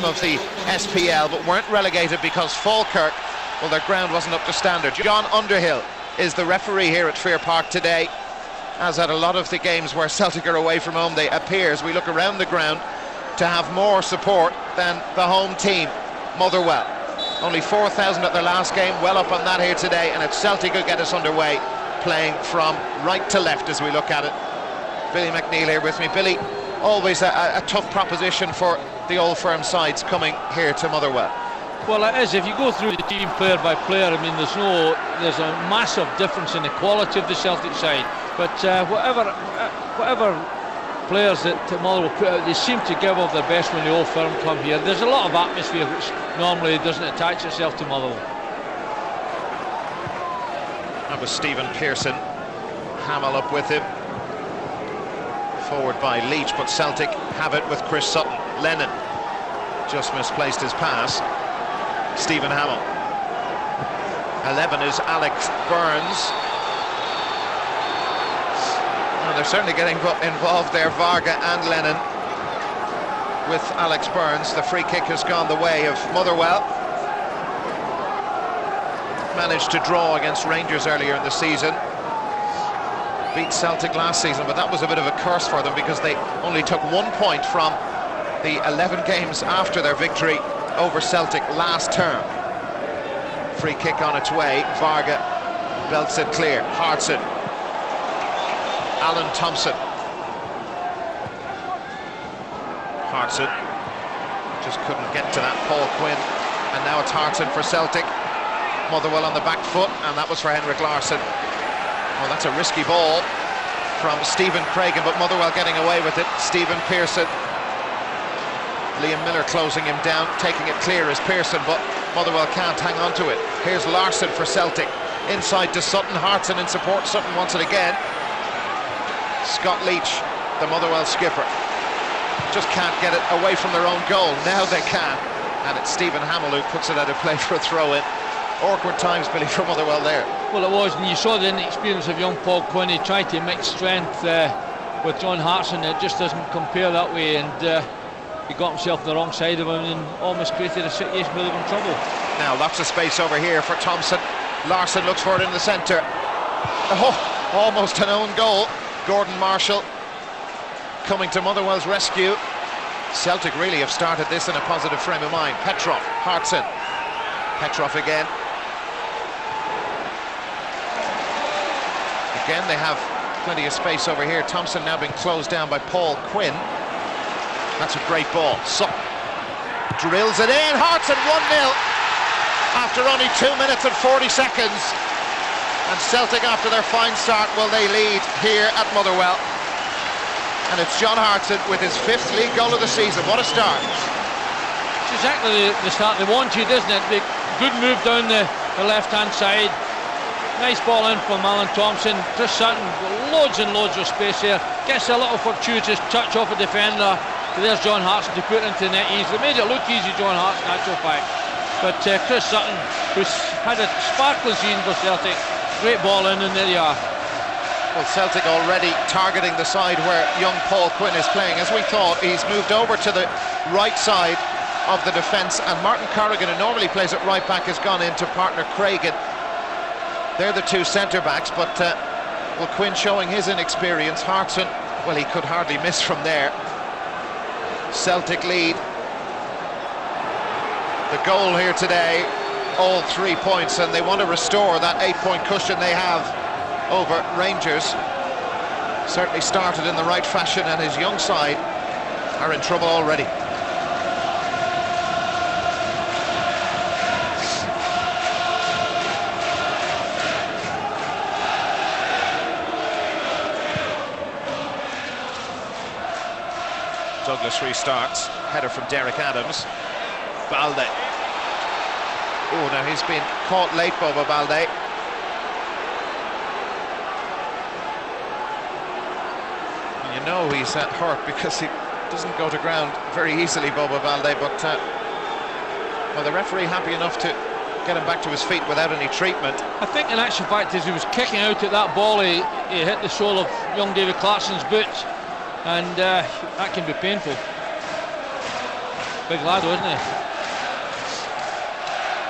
of the SPL, but weren't relegated because Falkirk, well, their ground wasn't up to standard. John Underhill is the referee here at Fair Park today, as at a lot of the games where Celtic are away from home. They appears, we look around the ground, to have more support than the home team, Motherwell. Only 4,000 at their last game, well up on that here today, and it's Celtic who get us underway, playing from right to left as we look at it. Billy McNeil here with me. Billy, always a tough proposition for the Old Firm sides coming here to Motherwell. Well, it is. If you go through the team player by player, I mean, there's a massive difference in the quality of the Celtic side. But whatever players that Motherwell put out, they seem to give of their best when the Old Firm come here. There's a lot of atmosphere which normally doesn't attach itself to Motherwell. That was Stephen Pearson. Hamill up with him. Forward by Leach, but Celtic have it with Chris Sutton. Lennon just misplaced his pass. Stephen Hamill. 11 is Alex Burns. Well, they're certainly getting involved there, Varga and Lennon, with Alex Burns. The free kick has gone the way of Motherwell. Managed to draw against Rangers earlier in the season. Beat Celtic last season, but that was a bit of a curse for them because they only took 1 point from the 11 games after their victory over Celtic last term. Free kick on its way. Varga belts it clear. Hartson. Alan Thompson. Hartson just couldn't get to that. Paul Quinn, and now it's Hartson for Celtic. Motherwell on the back foot, and that was for Henrik Larsson. Well, that's a risky ball from Stephen Craigan, but Motherwell getting away with it. Stephen Pearson. Liam Miller closing him down, taking it clear as Pearson, but Motherwell can't hang on to it. Here's Larsson for Celtic. Inside to Sutton. Hartson in support. Sutton wants it again. Scott Leach, the Motherwell skipper, just can't get it away from their own goal. Now they can, and it's Stephen Hamill who puts it out of play for a throw-in. Awkward times, Billy, for Motherwell there. Well, it was, and you saw the inexperience of young Paul Quinn. He tried to mix strength with John Hartson. It just doesn't compare that way, and he got himself on the wrong side of him and almost created a situation where they were in trouble. Now lots of space over here for Thompson. Larsson looks for it in the centre. Oh, almost an own goal. Gordon Marshall coming to Motherwell's rescue. Celtic really have started this in a positive frame of mind. Petrov, Hartson. Petrov again. Again, they have plenty of space over here. Thompson now being closed down by Paul Quinn. That's a great ball. Sutton drills it in. Hartson 1-0 after only 2 minutes and 40 seconds. And Celtic, after their fine start, well, they lead here at Motherwell. And it's John Hartson with his 5th league goal of the season. What a start. It's exactly the start they wanted, isn't it? The good move down the left-hand side. Nice ball in from Alan Thompson. Chris Sutton, loads and loads of space here. Gets a little fortuitous touch off a defender. So there's John Hartson to put into the net easily. Made it look easy, John Hartson, actual fact. But Chris Sutton, who's had a sparkling season for Celtic, great ball in, and there you are. Well, Celtic already targeting the side where young Paul Quinn is playing. As we thought, he's moved over to the right side of the defence, and Martin Corrigan, who normally plays at right back, has gone into partner Craigan. They're the two centre-backs, but well, Quinn showing his inexperience. Hartson, well, he could hardly miss from there. Celtic lead. The goal here today, all 3 points, and they want to restore that 8-point cushion they have over Rangers. Certainly started in the right fashion, and his young side are in trouble already. Douglas restarts. Header from Derek Adams. Balde. Oh, now he's been caught late, Bobo Balde. And you know he's hurt because he doesn't go to ground very easily, Bobo Balde, but well, the referee happy enough to get him back to his feet without any treatment. I think in actual fact, as he was kicking out at that ball, he hit the sole of young David Clarkson's boot, and that can be painful. Big lad, wasn't he?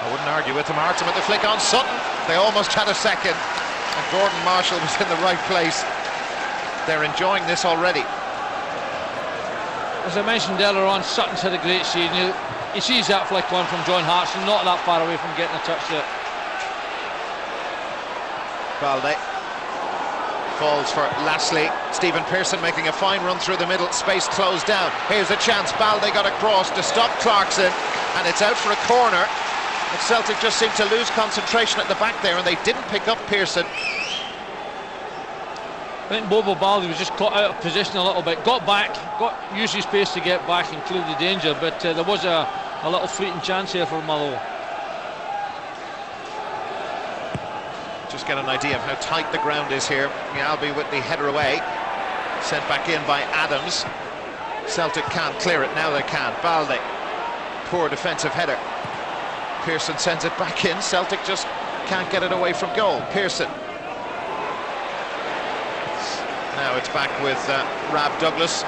I wouldn't argue with him. Hartson with the flick on Sutton. They almost had a second, and Gordon Marshall was in the right place. They're enjoying this already. As I mentioned earlier on, Sutton's had a great season. He sees that flick on from John Hartson, not that far away from getting a touch there. Balde falls for Lashley. Stephen Pearson making a fine run through the middle. Space closed down. Here's a chance. Balde got across to stop Clarkson, and it's out for a corner. But Celtic just seemed to lose concentration at the back there, and they didn't pick up Pearson. I think Bobo Balde was just caught out of position a little bit. Got back, used his space to get back and clear the danger, but there was a little fleeting chance here for Motherwell. Just get an idea of how tight the ground is here. Mialbi with the header away, sent back in by Adams. Celtic can't clear it, now they can. Balde, poor defensive header. Pearson sends it back in. Celtic just can't get it away from goal. Pearson. Now it's back with Rab Douglas.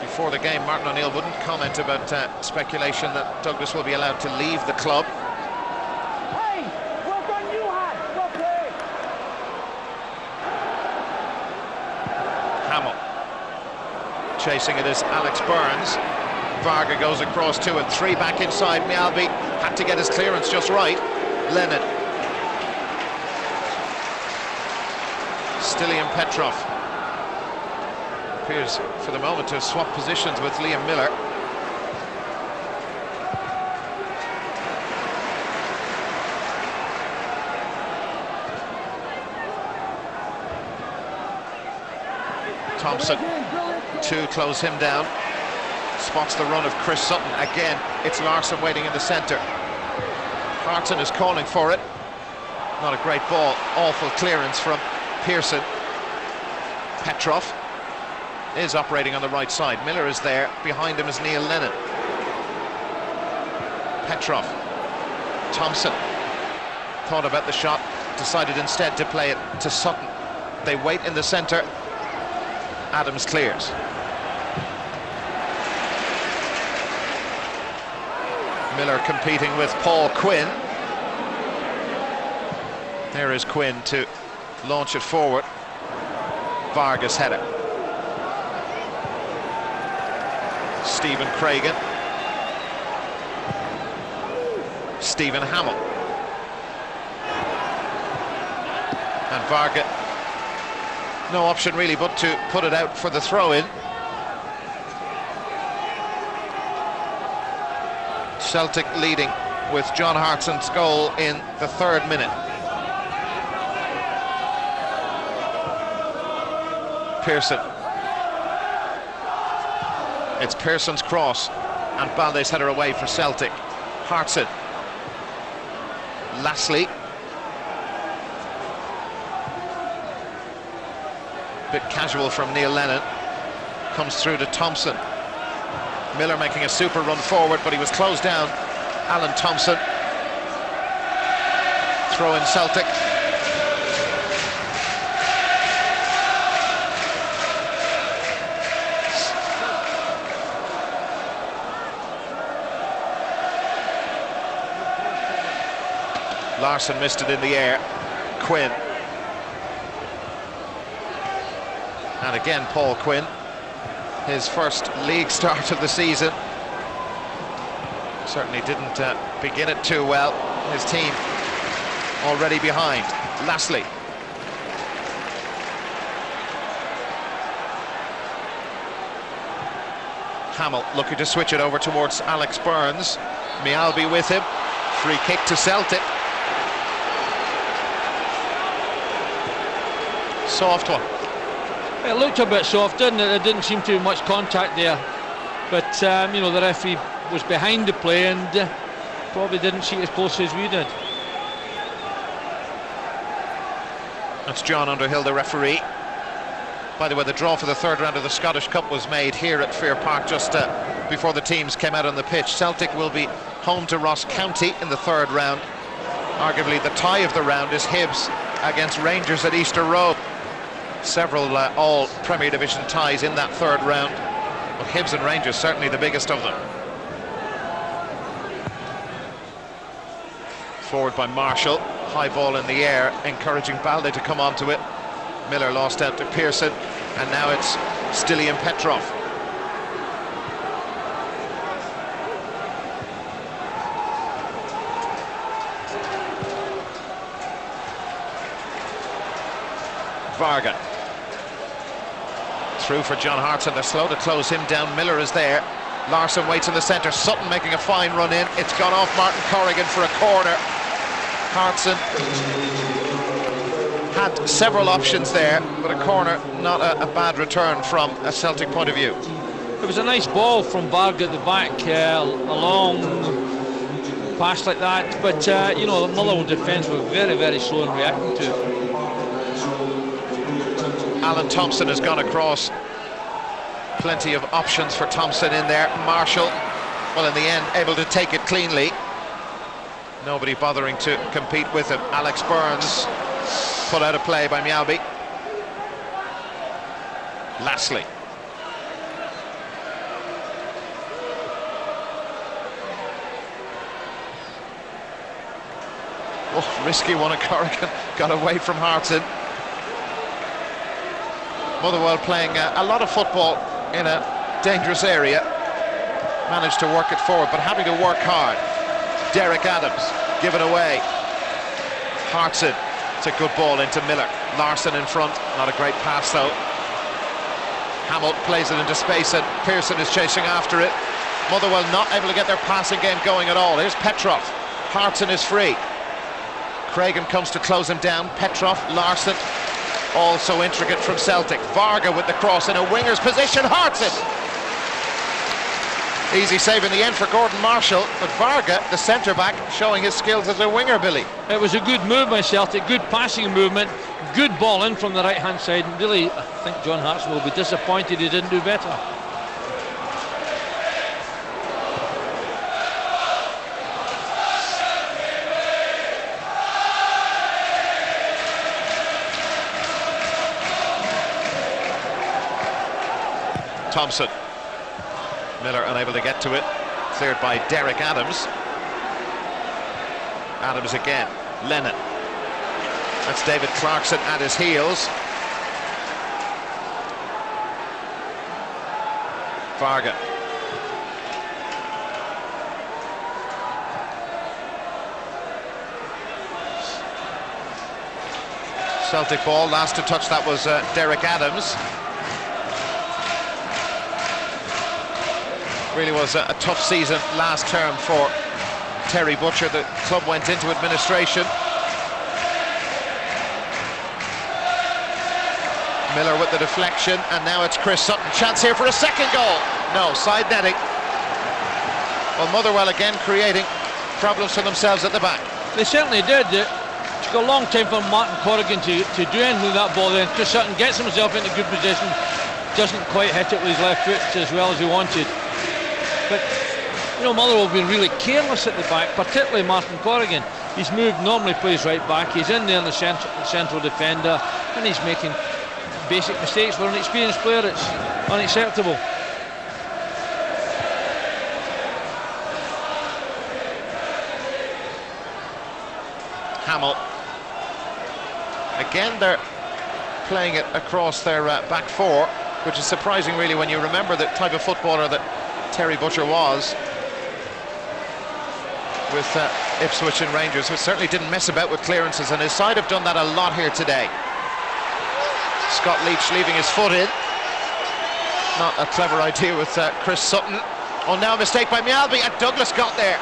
Before the game, Martin O'Neill wouldn't comment about speculation that Douglas will be allowed to leave the club. Hey, well done, you had. Well played. Hamill. Chasing it is Alex Burns. Varga goes across 2 and 3 back inside. Mialbi had to get his clearance just right. Lennon. Stilian Petrov appears for the moment to have swapped positions with Liam Miller. Thompson to close him down. Spots the run of Chris Sutton. Again, it's Larsson waiting in the centre. Hartson is calling for it. Not a great ball. Awful clearance from Pearson. Petrov is operating on the right side. Miller is there. Behind him is Neil Lennon. Petrov. Thompson thought about the shot, decided instead to play it to Sutton. They wait in the centre. Adams clears. Miller competing with Paul Quinn. There is Quinn to launch it forward. Vargas header. Stephen Craigan. Stephen Hamill. And Varga, no option really but to put it out for the throw-in. Celtic leading with John Hartson's goal in the 3rd minute. Pearson. It's Pearson's cross and Balde's header away for Celtic. Hartson. Lashley. Bit casual from Neil Lennon. Comes through to Thompson. Miller making a super run forward, but he was closed down. Alan Thompson. Throw in Celtic. Larsson missed it in the air. Quinn. And again Paul Quinn. His first league start of the season. Certainly didn't begin it too well. His team already behind. Lashley. Hamill looking to switch it over towards Alex Burns. Mialbi with him. Free kick to Celtic. Soft one. It looked a bit soft, didn't it? There didn't seem to be much contact there. But, you know, the referee was behind the play and probably didn't see it as closely as we did. That's John Underhill, the referee. By the way, the draw for the 3rd round of the Scottish Cup was made here at Fair Park just before the teams came out on the pitch. Celtic will be home to Ross County in the 3rd round. Arguably the tie of the round is Hibs against Rangers at Easter Road. Several all Premier Division ties in that 3rd round. But Hibs and Rangers certainly the biggest of them. Forward by Marshall, high ball in the air, encouraging Balde to come onto it. Miller lost out to Pearson, and now it's Stilian Petrov. Varga. Through for John Hartson, they're slow to close him down. Miller is there. Larsson waits in the centre. Sutton making a fine run in. It's gone off Martin Corrigan for a corner. Hartson had several options there, but a corner, not a bad return from a Celtic point of view. It was a nice ball from Varga at the back, a long pass like that, but you know, the Motherwell defence were very, very slow in reacting to it. Alan Thompson has gone across. Plenty of options for Thompson in there. Marshall, well, in the end, able to take it cleanly. Nobody bothering to compete with him. Alex Burns put out of play by Mjällby. Lastly. Oh, risky one at Corrigan. Got away from Hartson. Motherwell playing a lot of football in a dangerous area. Managed to work it forward, but having to work hard. Derek Adams given away. Hartson, it's a good ball into Miller. Larsson in front, not a great pass though. Hamill plays it into space and Pearson is chasing after it. Motherwell not able to get their passing game going at all. Here's Petrov. Hartson is free. Cragen comes to close him down. Petrov, Larsson, also intricate from Celtic. Varga with the cross in a winger's position. Hartson! Easy save in the end for Gordon Marshall, but Varga, the centre-back, showing his skills as a winger, Billy. It was a good move by Celtic, good passing movement, good ball in from the right-hand side, and really, I think John Hartson will be disappointed he didn't do better. Thompson. Miller unable to get to it. Cleared by Derek Adams. Adams again. Lennon. That's David Clarkson at his heels. Varga. Celtic ball. Last to touch that was Derek Adams. Really was a tough season last term for Terry Butcher. The club went into administration. Miller with the deflection, and now it's Chris Sutton. Chance here for a second goal. No, side netting. Well, Motherwell again creating problems for themselves at the back. They certainly did. It took a long time for Martin Corrigan to do anything with that ball. Then Chris Sutton gets himself into good position, doesn't quite hit it with his left foot as well as he wanted. But, you know, Motherwell have been really careless at the back, particularly Martin Corrigan. He's moved, normally plays right back, he's in there in the central defender, and he's making basic mistakes. For an experienced player, it's unacceptable. Hamill. Again, they're playing it across their back four, which is surprising really when you remember the type of footballer that Terry Butcher was with Ipswich and Rangers, who certainly didn't mess about with clearances, and his side have done that a lot here today. Scott Leach leaving his foot in. Not a clever idea with Chris Sutton. Oh, now a mistake by Mjällby, and Douglas got there.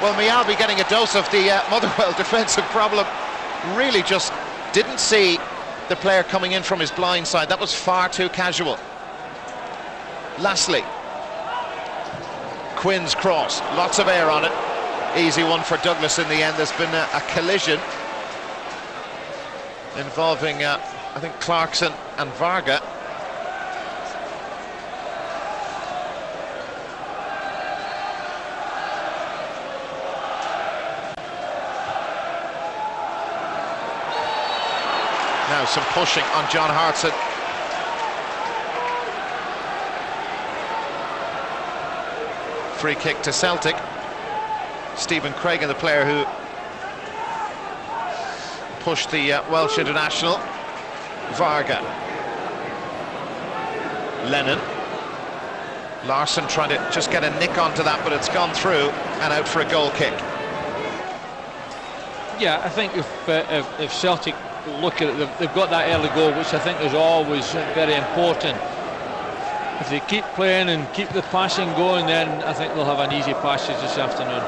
Well, Mjällby getting a dose of the Motherwell defensive problem. Really just didn't see the player coming in from his blind side. That was far too casual. Lastly, Quinn's cross, lots of air on it. Easy one for Douglas in the end. There's been a collision involving, I think, Clarkson and Varga. Now some pushing on John Hartson. Free kick to Celtic. Stephen Craigan, the player who pushed the Welsh international. Varga. Lennon. Larsson trying to just get a nick onto that, but it's gone through and out for a goal kick. Yeah, I think if Celtic look at it, they've got that early goal, which I think is always very important. If they keep playing and keep the passing going, then I think they'll have an easy passage this afternoon.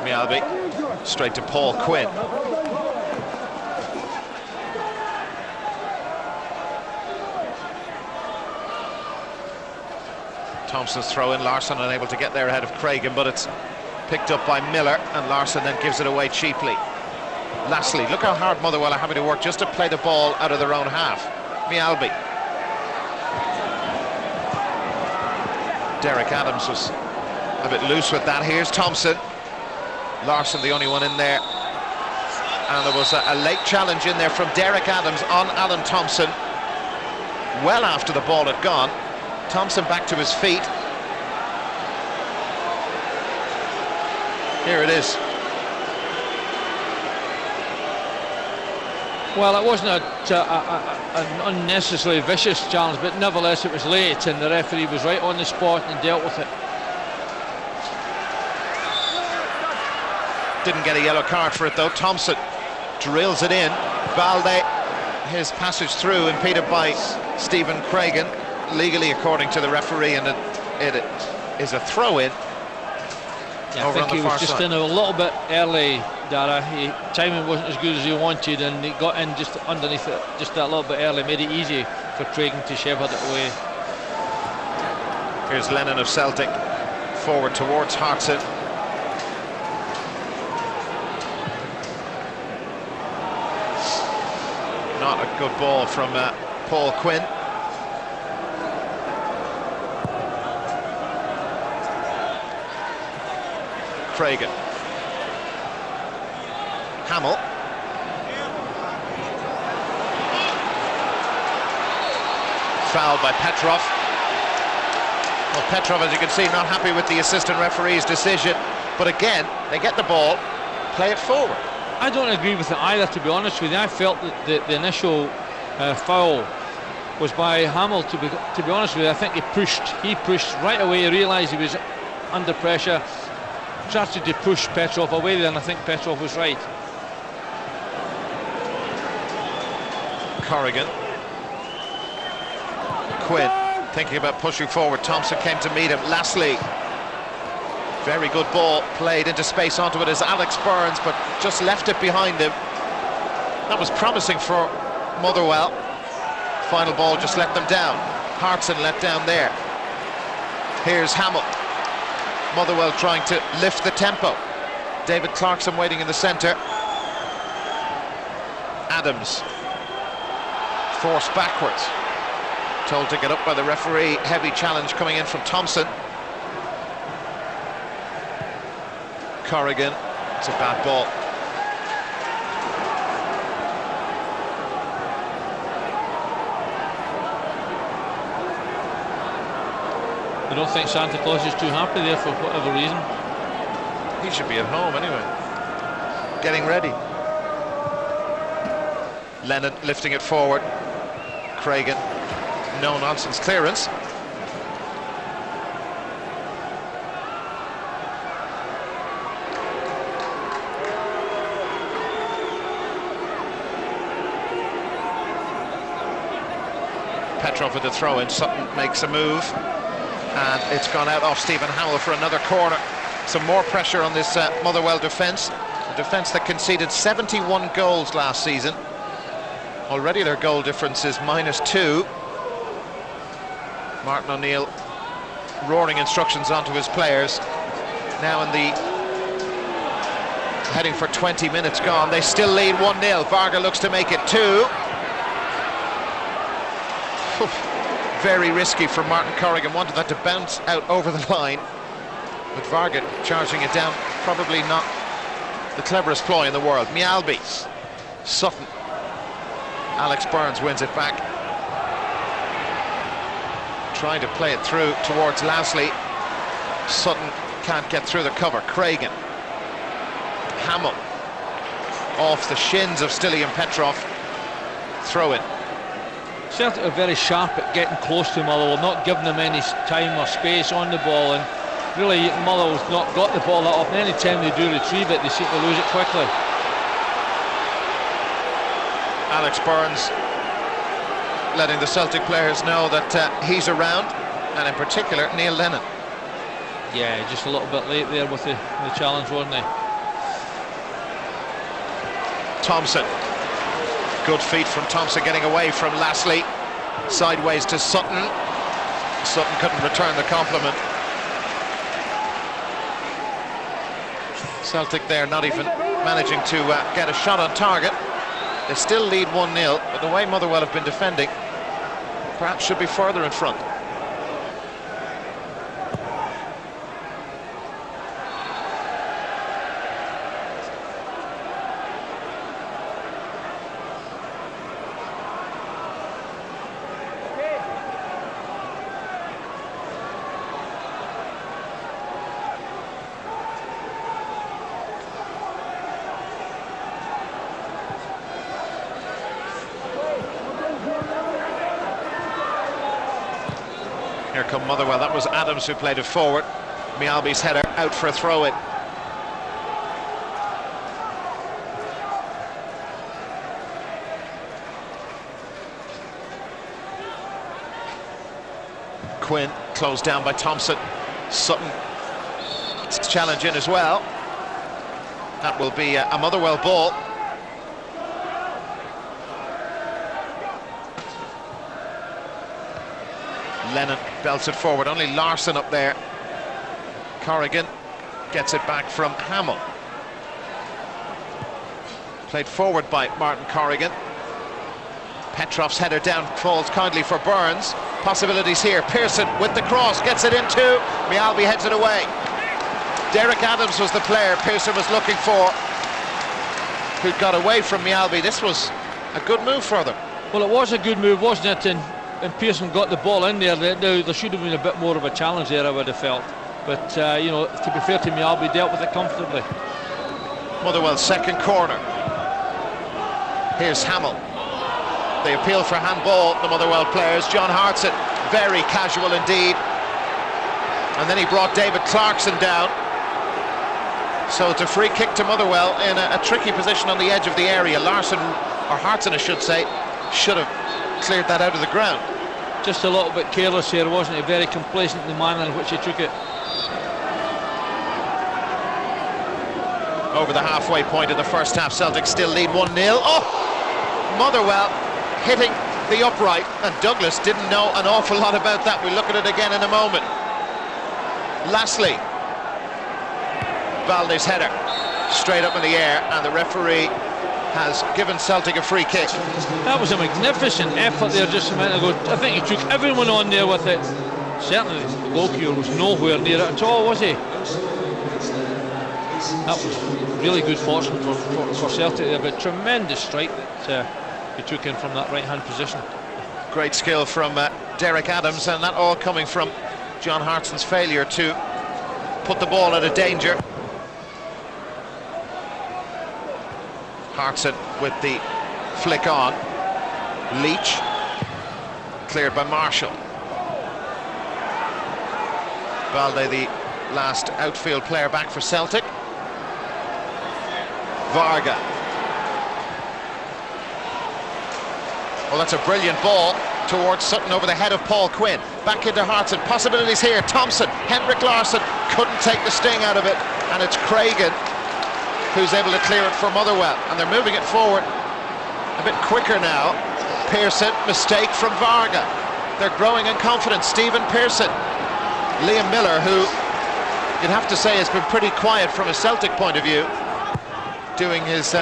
Mialbi straight to Paul Quinn. Thompson's throw in, Larsson unable to get there ahead of Craigan, but it's picked up by Miller, and Larsson then gives it away cheaply. Lastly, look how hard Motherwell are having to work just to play the ball out of their own half. Mialbi. Derek Adams was a bit loose with that. Here's Thompson. Larsson the only one in there. And there was a late challenge in there from Derek Adams on Alan Thompson. Well after the ball had gone. Thompson back to his feet. Here it is. Well, it wasn't an unnecessarily vicious challenge, but nevertheless it was late, and the referee was right on the spot and dealt with it. Didn't get a yellow card for it though. Thompson drills it in. Balde, his passage through impeded by Stephen Craigan, legally according to the referee, and it is a throw-in. Yeah, I think he was just in a little bit early, Dara. Timing wasn't as good as he wanted, and he got in just underneath it, just that little bit early, made it easy for Craigan to shepherd it away. Here's Lennon of Celtic, forward towards Hartson. Not a good ball from Paul Quinn. Craigan. Hamill. Foul by Petrov. Well, Petrov, as you can see, not happy with the assistant referee's decision, but again, they get the ball, play it forward. I don't agree with it either, to be honest with you. I felt that the initial foul was by Hamill, to be honest with you. I think he pushed right away, he realised he was under pressure, started to push Petrov away there, and I think Petrov was right. Corrigan. Quinn thinking about pushing forward. Thompson came to meet him. Lastly, very good ball played into space onto it as Alex Burns, but just left it behind him. That was promising for Motherwell. Final ball just let them down. Hartson let down there. Here's Hamill. Motherwell trying to lift the tempo. David Clarkson waiting in the centre. Adams forced backwards, told to get up by the referee. Heavy challenge coming in from Thompson. Corrigan, it's a bad ball. I don't think Santa Claus is too happy there for whatever reason. He should be at home anyway, getting ready. Lennon lifting it forward. Craigan, no nonsense clearance. Petrov with the throw in. Sutton makes a move, and it's gone out off Stephen Hamill for another corner. Some more pressure on this Motherwell defence, a defence that conceded 71 goals last season. Already their goal difference is -2. Martin O'Neill roaring instructions onto his players. Now in the heading for 20 minutes gone, they still lead 1-0. Varga looks to make it 2. Very risky from Martin Corrigan. Wanted that to bounce out over the line, but Varga charging it down. Probably not the cleverest ploy in the world. Mialbi. Sutton. Alex Burns wins it back. Trying to play it through towards Lasley. Sutton can't get through the cover. Craigan. Hamill. Off the shins of Stilian Petrov. Throw in. Celtic are very sharp at getting close to Motherwell, not giving them any time or space on the ball, and really Motherwell's not got the ball that often. Any time they do retrieve it, they seem to lose it quickly. Alex Burns letting the Celtic players know that he's around, and in particular Neil Lennon. Yeah, just a little bit late there with the challenge, wasn't he? Thompson. Good feet from Thompson getting away from Lashley. Sideways to Sutton. Sutton couldn't return the compliment. Celtic there not even managing to get a shot on target. They still lead 1-0, but the way Motherwell have been defending, perhaps should be further in front. Here come Motherwell. That was Adams who played it forward. Mialby's header out for a throw-in. Quinn closed down by Thompson. Sutton challenge in as well. That will be a Motherwell ball. Lennon belts it forward, only Larsson up there. Corrigan gets it back from Hamill. Played forward by Martin Corrigan. Petrov's header down falls kindly for Burns. Possibilities here. Pearson with the cross gets it into. Mialby heads it away. Derek Adams was the player Pearson was looking for, who got away from Mialby. This was a good move for them. Well, it was a good move, wasn't it? And Pearson got the ball in there. There should have been a bit more of a challenge there, I would have felt. But, you know, to be fair to Mialby, dealt with it comfortably. Motherwell's second corner. Here's Hamill. They appeal for handball, the Motherwell players. John Hartson, very casual indeed. And then he brought David Clarkson down. So it's a free kick to Motherwell in a tricky position on the edge of the area. Larsson, or Hartson I should say, should have cleared that out of the ground. Just a little bit careless here, wasn't he? Very complacent in the manner in which he took it. Over the halfway point of the first half, Celtic still lead 1-0. Oh! Motherwell hitting the upright, and Douglas didn't know an awful lot about that. We'll look at it again in a moment. Lashley. Balde's header straight up in the air, and the referee has given Celtic a free kick. That was a magnificent effort there just a minute ago. I think he took everyone on there with it. Certainly the goalkeeper was nowhere near it at all, was he? That was really good fortune for Celtic there, but tremendous strike that he took in from that right-hand position. Great skill from Derek Adams, and that all coming from John Hartson's failure to put the ball out of danger. Hartson with the flick on. Leach cleared by Marshall. Balde, the last outfield player back for Celtic. Varga. Well, that's a brilliant ball towards Sutton over the head of Paul Quinn. Back into Hartson. Possibilities here. Thompson. Henrik Larsson couldn't take the sting out of it, and it's Craigan who's able to clear it for Motherwell, and they're moving it forward a bit quicker now. Pearson, mistake from Varga. They're growing in confidence. Stephen Pearson. Liam Miller, who you'd have to say has been pretty quiet from a Celtic point of view, doing his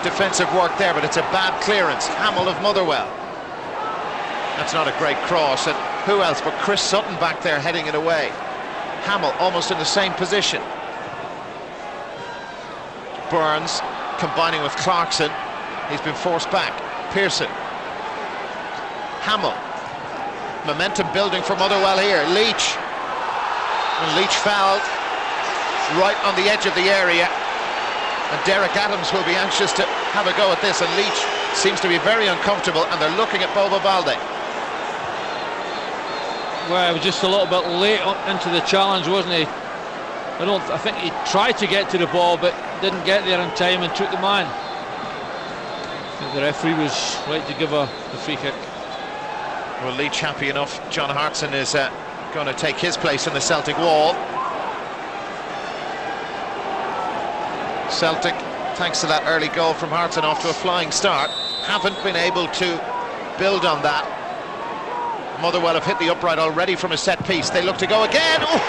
defensive work there, but it's a bad clearance. Hamill of Motherwell. That's not a great cross, and who else but Chris Sutton back there heading it away. Hamill almost in the same position. Burns combining with Clarkson. He's been forced back. Pearson. Hamill. Momentum building for Motherwell here. Leach. And Leach fouled right on the edge of the area, and Derek Adams will be anxious to have a go at this, and Leach seems to be very uncomfortable, and they're looking at Bobo Balde. Well, he was just a little bit late into the challenge, wasn't he? I think he tried to get to the ball but didn't get there in time and took the man. I think the referee was right to give the free kick. Well, Leach happy enough. John Hartson is going to take his place in the Celtic wall. Celtic, thanks to that early goal from Hartson, off to a flying start. Haven't been able to build on that. Motherwell have hit the upright already from a set piece. They look to go again. Ooh,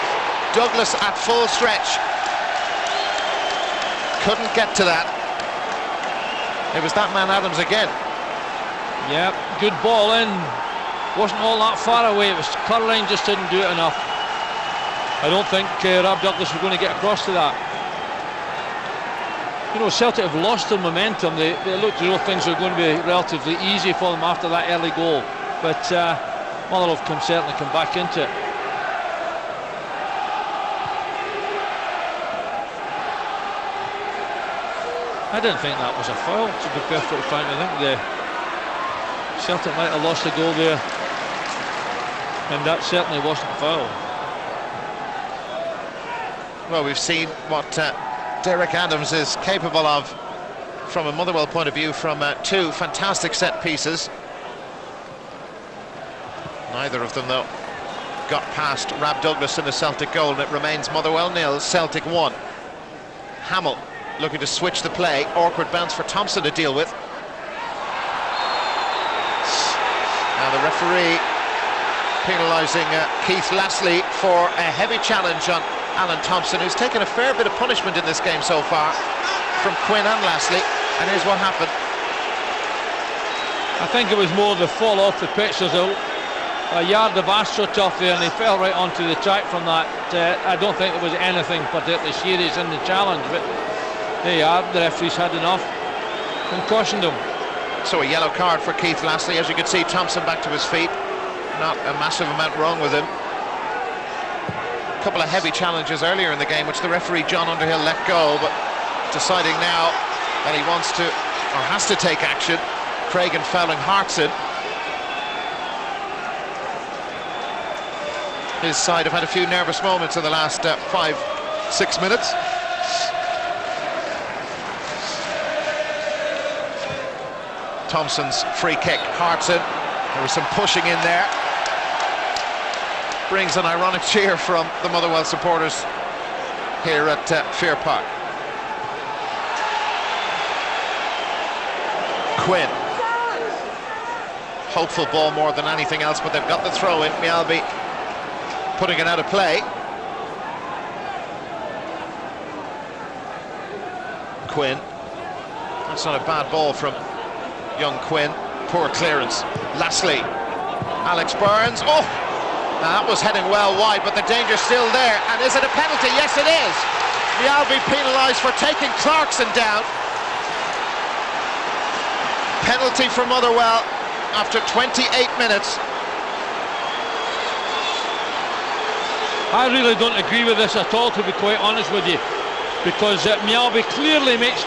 Douglas at full stretch. Couldn't get to that. It was that man Adams again. Yeah, good ball in. Wasn't all that far away. It was Curline, just didn't do it enough. I don't think Rob Douglas was going to get across to that. You know, Celtic have lost their momentum. They looked as though things were going to be relatively easy for them after that early goal. But Motherwell can certainly come back into it. I didn't think that was a foul, to be perfectly frank. I think the Celtic might have lost a goal there, and that certainly wasn't a foul. Well, we've seen what Derek Adams is capable of from a Motherwell point of view, from two fantastic set pieces. Neither of them, though, got past Rab Douglas in the Celtic goal, and it remains Motherwell 0, Celtic 1. Hamill looking to switch the play. Awkward bounce for Thompson to deal with. Now the referee penalising Keith Lashley for a heavy challenge on Alan Thompson, who's taken a fair bit of punishment in this game so far from Quinn and Lashley. And here's what happened. I think it was more the fall off the pitch. There's a yard of AstroTurf there, and he fell right onto the track from that. I don't think there was anything particularly serious in the challenge, but there you are, the referee's had enough and cautioned him. So a yellow card for Keith Lashley. As you can see, Thompson back to his feet. Not a massive amount wrong with him. A couple of heavy challenges earlier in the game, which the referee John Underhill let go, but deciding now that he wants to, or has to take action. Craigan fouling Hartson. His side have had a few nervous moments in the last 5-6 minutes. Thompson's free kick. Hartson, there was some pushing in there. Brings an ironic cheer from the Motherwell supporters here at Fear Park. Quinn. Hopeful ball more than anything else, but they've got the throw in. Mialby putting it out of play. Quinn. That's not a bad ball from young Quinn. Poor clearance. Lashley. Alex Burns. Oh! Now that was heading well wide, but the danger's still there. And is it a penalty? Yes, it is. Mialby penalised for taking Clarkson down. Penalty for Motherwell after 28 minutes. I really don't agree with this at all, to be quite honest with you, because Mialby clearly makes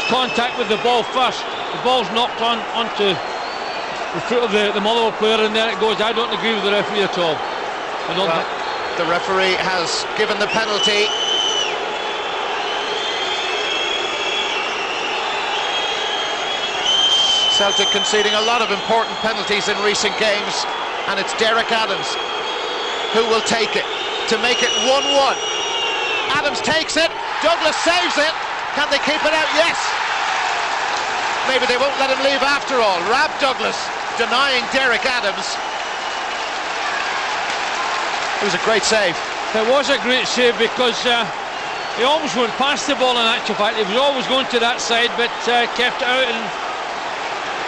contact with the ball first. The ball's knocked onto the foot of the Motherwell player, and then it goes. I don't agree with the referee at all. I don't think the referee has given the penalty. Celtic conceding a lot of important penalties in recent games, and it's Derek Adams who will take it to make it 1-1. Adams takes it, Douglas saves it. Can they keep it out? Yes. Maybe they won't let him leave after all. Rab Douglas denying Derek Adams. It was a great save. It was a great save, because he almost went past the ball in actual fact. He was always going to that side, but kept it out, and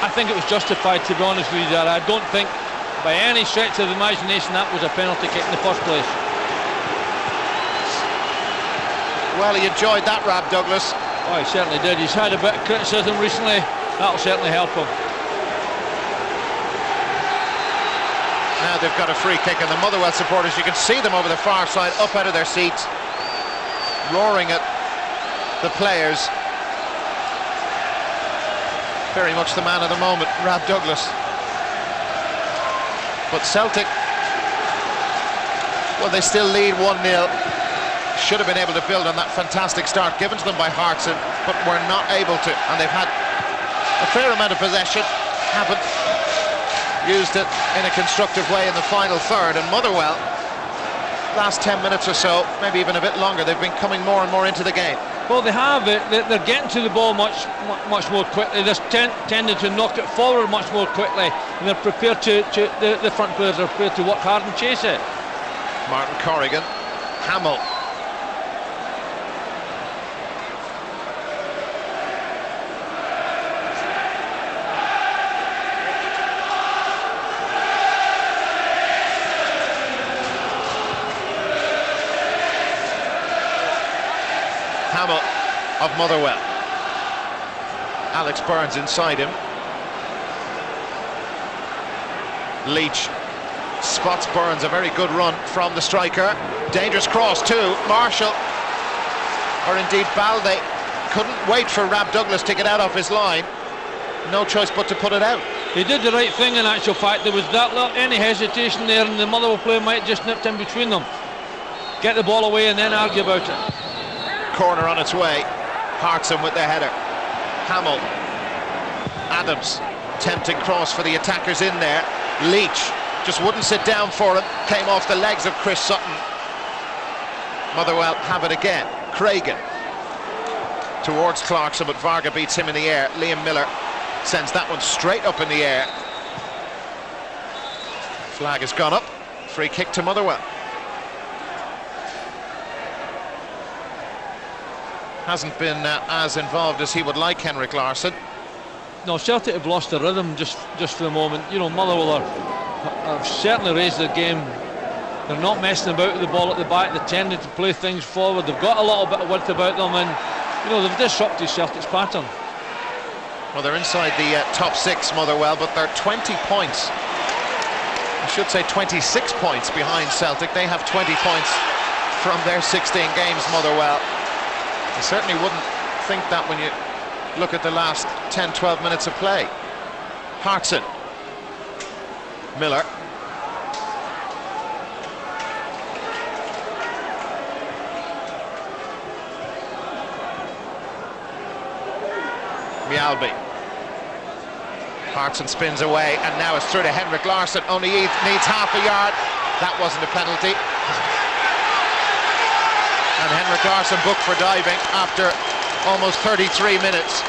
I think it was justified, to be honest with you there. I don't think by any stretch of the imagination that was a penalty kick in the first place. Well, he enjoyed that, Rab Douglas. Oh, he certainly did. He's had a bit of criticism recently. That'll certainly help him. now they've got a free kick, and the Motherwell supporters, you can see them over the far side, up out of their seats, roaring at the players. Very much the man of the moment, Rab Douglas. But Celtic, well, they still lead 1-0. Should have been able to build on that fantastic start given to them by Hartson, but were not able to. And they've had a fair amount of possession, haven't used it in a constructive way in the final third. And Motherwell, last 10 minutes or so, maybe even a bit longer, they've been coming more and more into the game. Well, they have. They're getting to the ball much more quickly. They're tending to knock it forward much more quickly, and they're prepared the front players are prepared to work hard and chase it. Martin Corrigan, Hamill. Hamill of Motherwell. Alex Burns inside him. Leach spots Burns, a very good run from the striker. Dangerous cross too. Marshall, or indeed Balde, couldn't wait for Rab Douglas to get out off his line. No choice but to put it out. He did the right thing in actual fact. There was any hesitation there, and the Motherwell player might have just nipped in between them. Get the ball away and then argue about it. Corner on its way. Hartson with the header. Hamill. Adams. Tempting cross for the attackers in there. Leach just wouldn't sit down for him. Came off the legs of Chris Sutton. Motherwell have it again. Cragen towards Clarkson, but Varga beats him in the air. Liam Miller sends that one straight up in the air. Flag has gone up. Free kick to Motherwell. Hasn't been as involved as he would like, Henrik Larsson. No, Celtic have lost the rhythm just for the moment. You know, Motherwell have certainly raised their game. They're not messing about with the ball at the back. They're tending to play things forward. They've got a little bit of width about them, and you know, they've disrupted Celtic's pattern. Well, they're inside the top 6, Motherwell, but they're 20 points. I should say 26 points behind Celtic. They have 20 points from their 16 games, Motherwell. I certainly wouldn't think that when you look at the last 10-12 minutes of play. Hartson. Miller. Mialbi. Hartson spins away, and now it's through to Henrik Larsson. Only needs half a yard. That wasn't a penalty. And Henrik Larsson booked for diving after almost 33 minutes.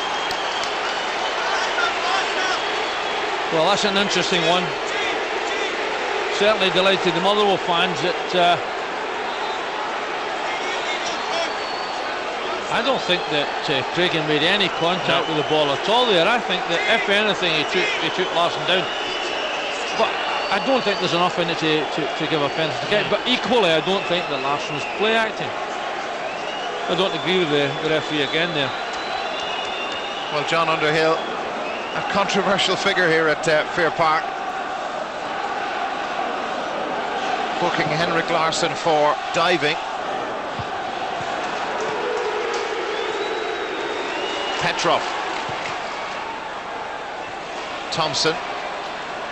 Well, that's an interesting one. Certainly delighted the Motherwell fans that I don't think that Cragen made any contact with the ball at all there. I think that if anything he took Larsson down, but I don't think there's enough in it to give a penalty to get. But equally, I don't think that Larsson was play acting. I don't agree with the referee again there. Well, John Underhill, a controversial figure here at Fair Park, booking Henrik Larsson for diving. Petrov. Thompson.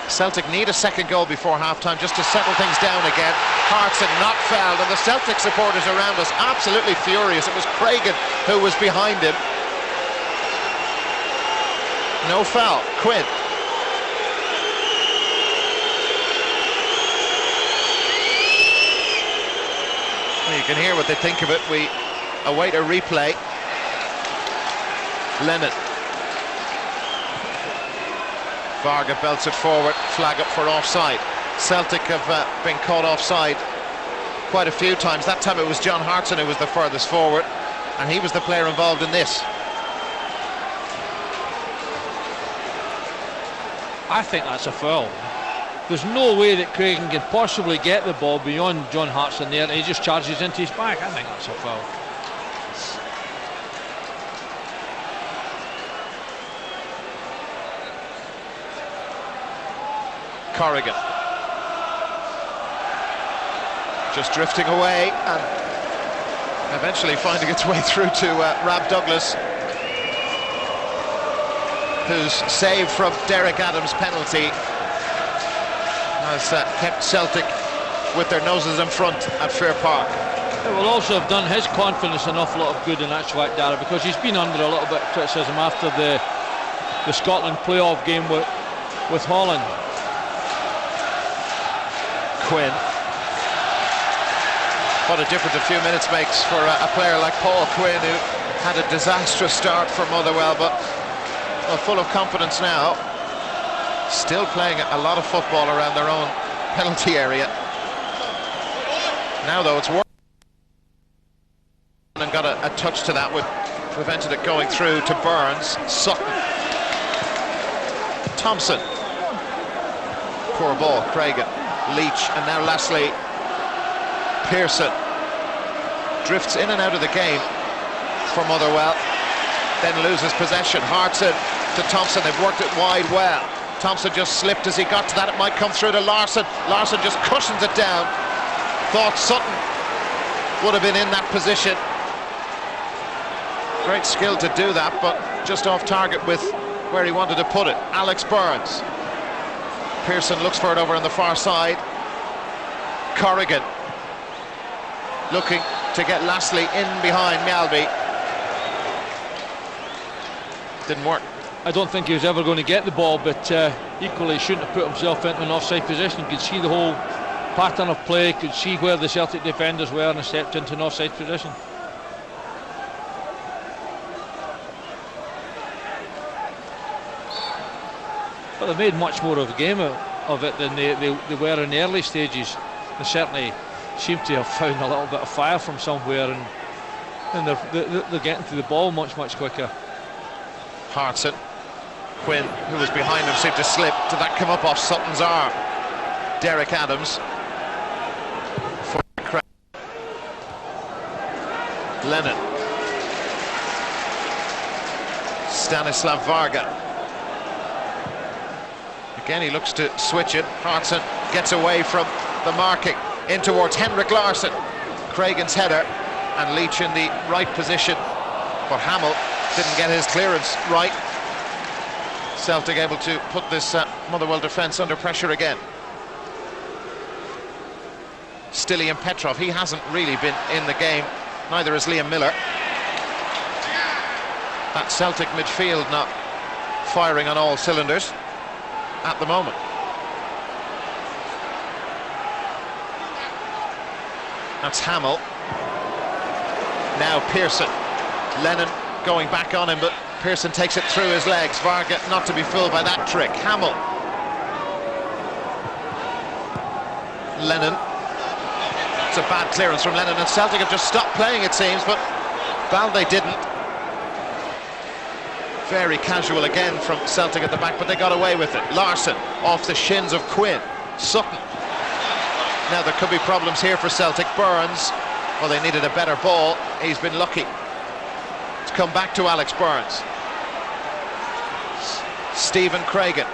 Celtic need a second goal before half-time just to settle things down again. Hartson not fouled, and the Celtic supporters around us absolutely furious. It was Cragen who was behind him. No foul. Quinn. Well, you can hear what they think of it. We await a replay. Lennon. Varga belts it forward, flag up for offside. Celtic have been caught offside quite a few times. That time it was John Hartson who was the furthest forward, and he was the player involved in this. I think that's a foul. There's no way that Cragen can possibly get the ball beyond John Hartson there, and he just charges into his back. I think that's a foul. Corrigan. just drifting away and eventually finding its way through to Rab Douglas, whose save from Derek Adams' penalty has kept Celtic with their noses in front at Fair Park. It will also have done his confidence an awful lot of good in actual fact, Dara, because he's been under a little bit of criticism after the Scotland playoff game with Holland. Quinn. What a difference a few minutes makes for a player like Paul Quinn, who had a disastrous start for Motherwell, but full of confidence now. Still playing a lot of football around their own penalty area. Now though it's worked and got a touch to that, which prevented it going through to Burns. Sutton. Thompson. Poor ball, Craigan. Leach, and now lastly Pearson. Drifts in and out of the game for Motherwell, then loses possession. Hartson to Thompson, they've worked it wide well. Thompson just slipped as he got to that, it might come through to Larson. Larson just cushions it down. Thought Sutton would have been in that position. Great skill to do that, but just off target with where he wanted to put it. Alex Burns. Pearson looks for it over on the far side. Corrigan looking to get Lashley in behind Mjällby. Didn't work. I don't think he was ever going to get the ball, but equally he shouldn't have put himself into an offside position. You could see the whole pattern of play, could see where the Celtic defenders were, and stepped into an offside position. But they made much more of a game of it than they were in the early stages. They certainly seem to have found a little bit of fire from somewhere, and they're getting to the ball much quicker. Hartson. Quinn, who was behind him, seemed to slip. Did that come up off Sutton's arm? Derek Adams. For Lennon. Stanislav Varga. Again, he looks to switch it. Hartson gets away from the marking. In towards Henrik Larsson. Craigan's header, and Leach in the right position. But Hamill didn't get his clearance right. Celtic able to put this Motherwell defence under pressure again. Stilian Petrov, he hasn't really been in the game. Neither has Liam Miller. That Celtic midfield not firing on all cylinders at the moment. That's Hamill. Now Pearson. Lennon going back on him, but Pearson takes it through his legs. Varga not to be fooled by that trick. Hamill. Lennon. It's a bad clearance from Lennon, and Celtic have just stopped playing, it seems, but Balde didn't. Very casual again from Celtic at the back, but they got away with it. Larsson off the shins of Quinn. Sutton. Now there could be problems here for Celtic. Burns, well, they needed a better ball. He's been lucky. It's come back to Alex Burns. Stephen Craigan.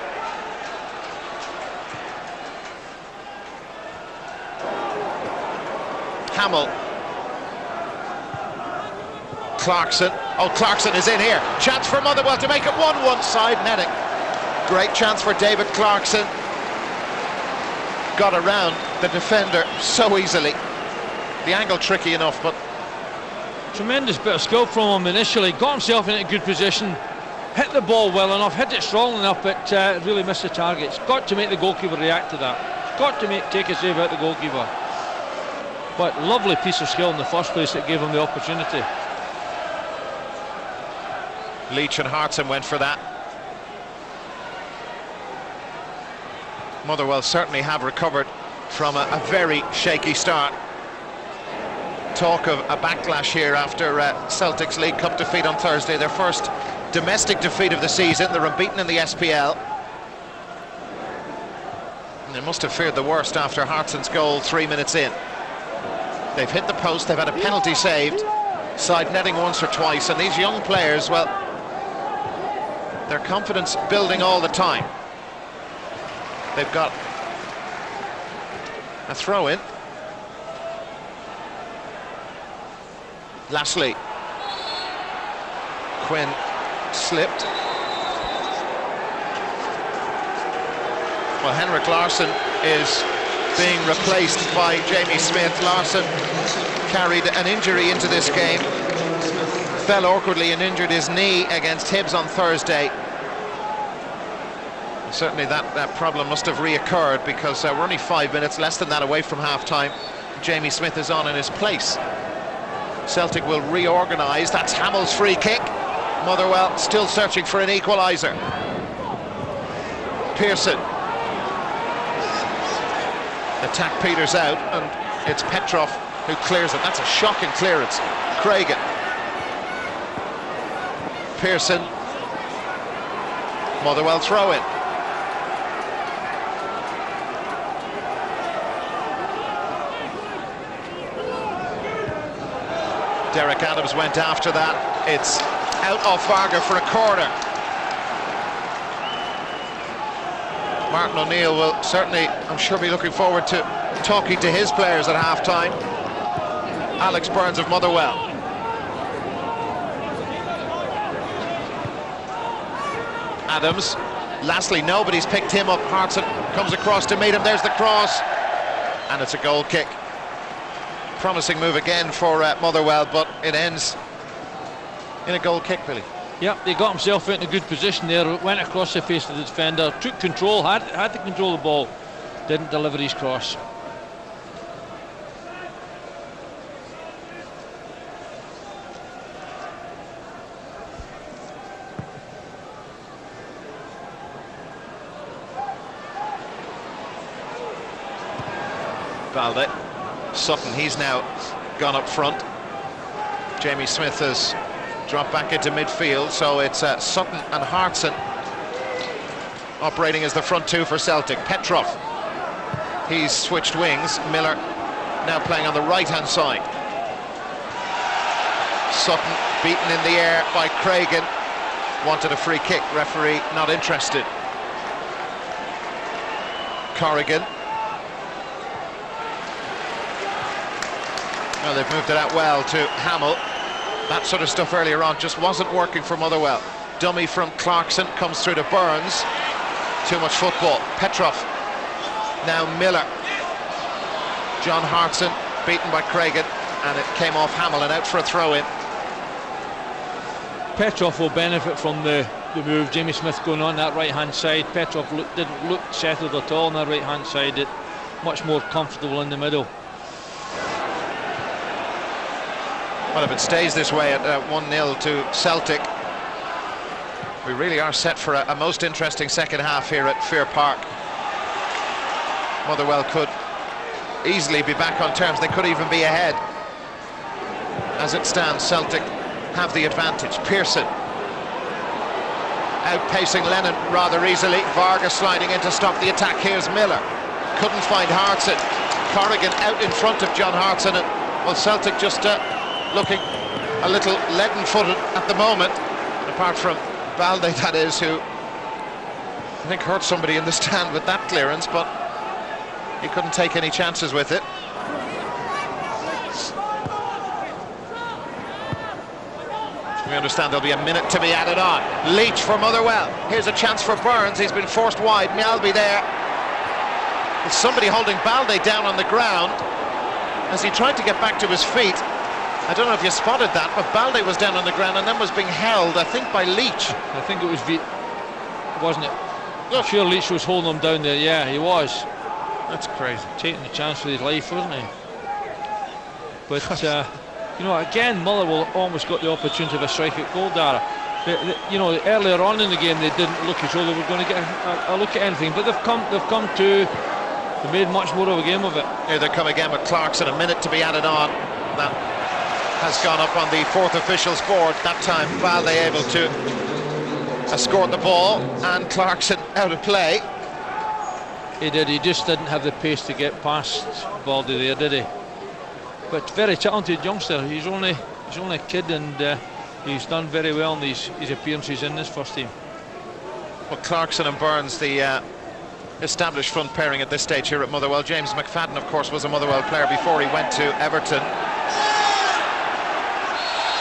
Hamill. Clarkson. Oh, Clarkson is in here. Chance for Motherwell to make it 1-1, side netting. Great chance for David Clarkson. Got around the defender so easily. The angle tricky enough, but tremendous bit of skill from him initially. Got himself in a good position, hit the ball well enough, hit it strong enough, but really missed the target. It's got to make the goalkeeper react to that. It's got to take a save out the goalkeeper. But lovely piece of skill in the first place that gave him the opportunity. Leach and Hartson went for that. Motherwell certainly have recovered from a very shaky start. Talk of a backlash here after Celtic's League Cup defeat on Thursday, their first domestic defeat of the season. They're unbeaten in the SPL. And they must have feared the worst after Hartson's goal 3 minutes in. They've hit the post, they've had a penalty saved, side netting once or twice, and these young players, well, their confidence building all the time. They've got a throw-in. Lashley. Quinn slipped. Well, Henrik Larsson is being replaced by Jamie Smith. Larsson carried an injury into this game, fell awkwardly and injured his knee against Hibs on Thursday. Certainly that problem must have reoccurred, because we're only 5 minutes, less than that, away from half-time. Jamie Smith is on in his place. Celtic will reorganise. That's Hamill's free kick. Motherwell still searching for an equaliser. Pearson. Attack peters out, and it's Petrov who clears it. That's a shocking clearance. Craigan. Pearson. Motherwell throw in. Derek Adams went after that. It's out off Varga for a corner. Martin O'Neill will certainly, I'm sure, be looking forward to talking to his players at half-time. Alex Burns of Motherwell. Adams. Lastly, nobody's picked him up. Hartson comes across to meet him. There's the cross. And it's a goal kick. Promising move again for Motherwell, but it ends in a goal kick, Billy. Yep, he got himself into a good position there, went across the face of the defender, took control, had to control the ball, didn't deliver his cross. Balde. Sutton, he's now gone up front. Jamie Smith has dropped back into midfield, so it's Sutton and Hartson operating as the front two for Celtic. Petrov, he's switched wings. Miller now playing on the right-hand side. Sutton beaten in the air by Craigan. Wanted a free kick, referee not interested. Corrigan. Well, they've moved it out well to Hamill. That sort of stuff earlier on just wasn't working for Motherwell. Dummy from Clarkson comes through to Burns. Too much football. Petrov. Now Miller. John Hartson beaten by Craigan, and it came off Hamill and out for a throw-in. Petrov will benefit from the move. Jamie Smith going on that right-hand side. Petrov didn't look settled at all on that right-hand side. Much more comfortable in the middle. Well, if it stays this way at 1-0 to Celtic, we really are set for a most interesting second half here at Fair Park. Motherwell could easily be back on terms. They could even be ahead. As it stands, Celtic have the advantage. Pearson outpacing Lennon rather easily. Varga sliding in to stop the attack. Here's Miller. Couldn't find Hartson. Corrigan out in front of John Hartson, and well, Celtic just looking a little leaden-footed at the moment, apart from Balde, that is, who I think hurt somebody in the stand with that clearance, but he couldn't take any chances with it. We understand there'll be a minute to be added on. Leach for Motherwell. Here's a chance for Burns. He's been forced wide. Mialby there. With somebody holding Balde down on the ground as he tried to get back to his feet. I don't know if you spotted that, but Balde was down on the ground and then was being held, I think, by Leach. I think it was wasn't it? Look. I'm sure Leach was holding him down there. Yeah, he was. That's crazy. Taking the chance with his life, wasn't he? But you know, again, Motherwell almost got the opportunity of a strike at goal, Dara. You know, earlier on in the game they didn't look as though they were going to get a look at anything, but they've come to. They made much more of a game of it. Here they come again with Clarkson. A minute to be added on. That has gone up on the fourth official's board. That time Balde able to escort the ball, and Clarkson out of play. He did. He just didn't have the pace to get past Balde there, did he? But very talented youngster. He's only a kid, and he's done very well in his appearances in this first team. Well, Clarkson and Burns, the established front pairing at this stage here at Motherwell. James McFadden, of course, was a Motherwell player before he went to Everton.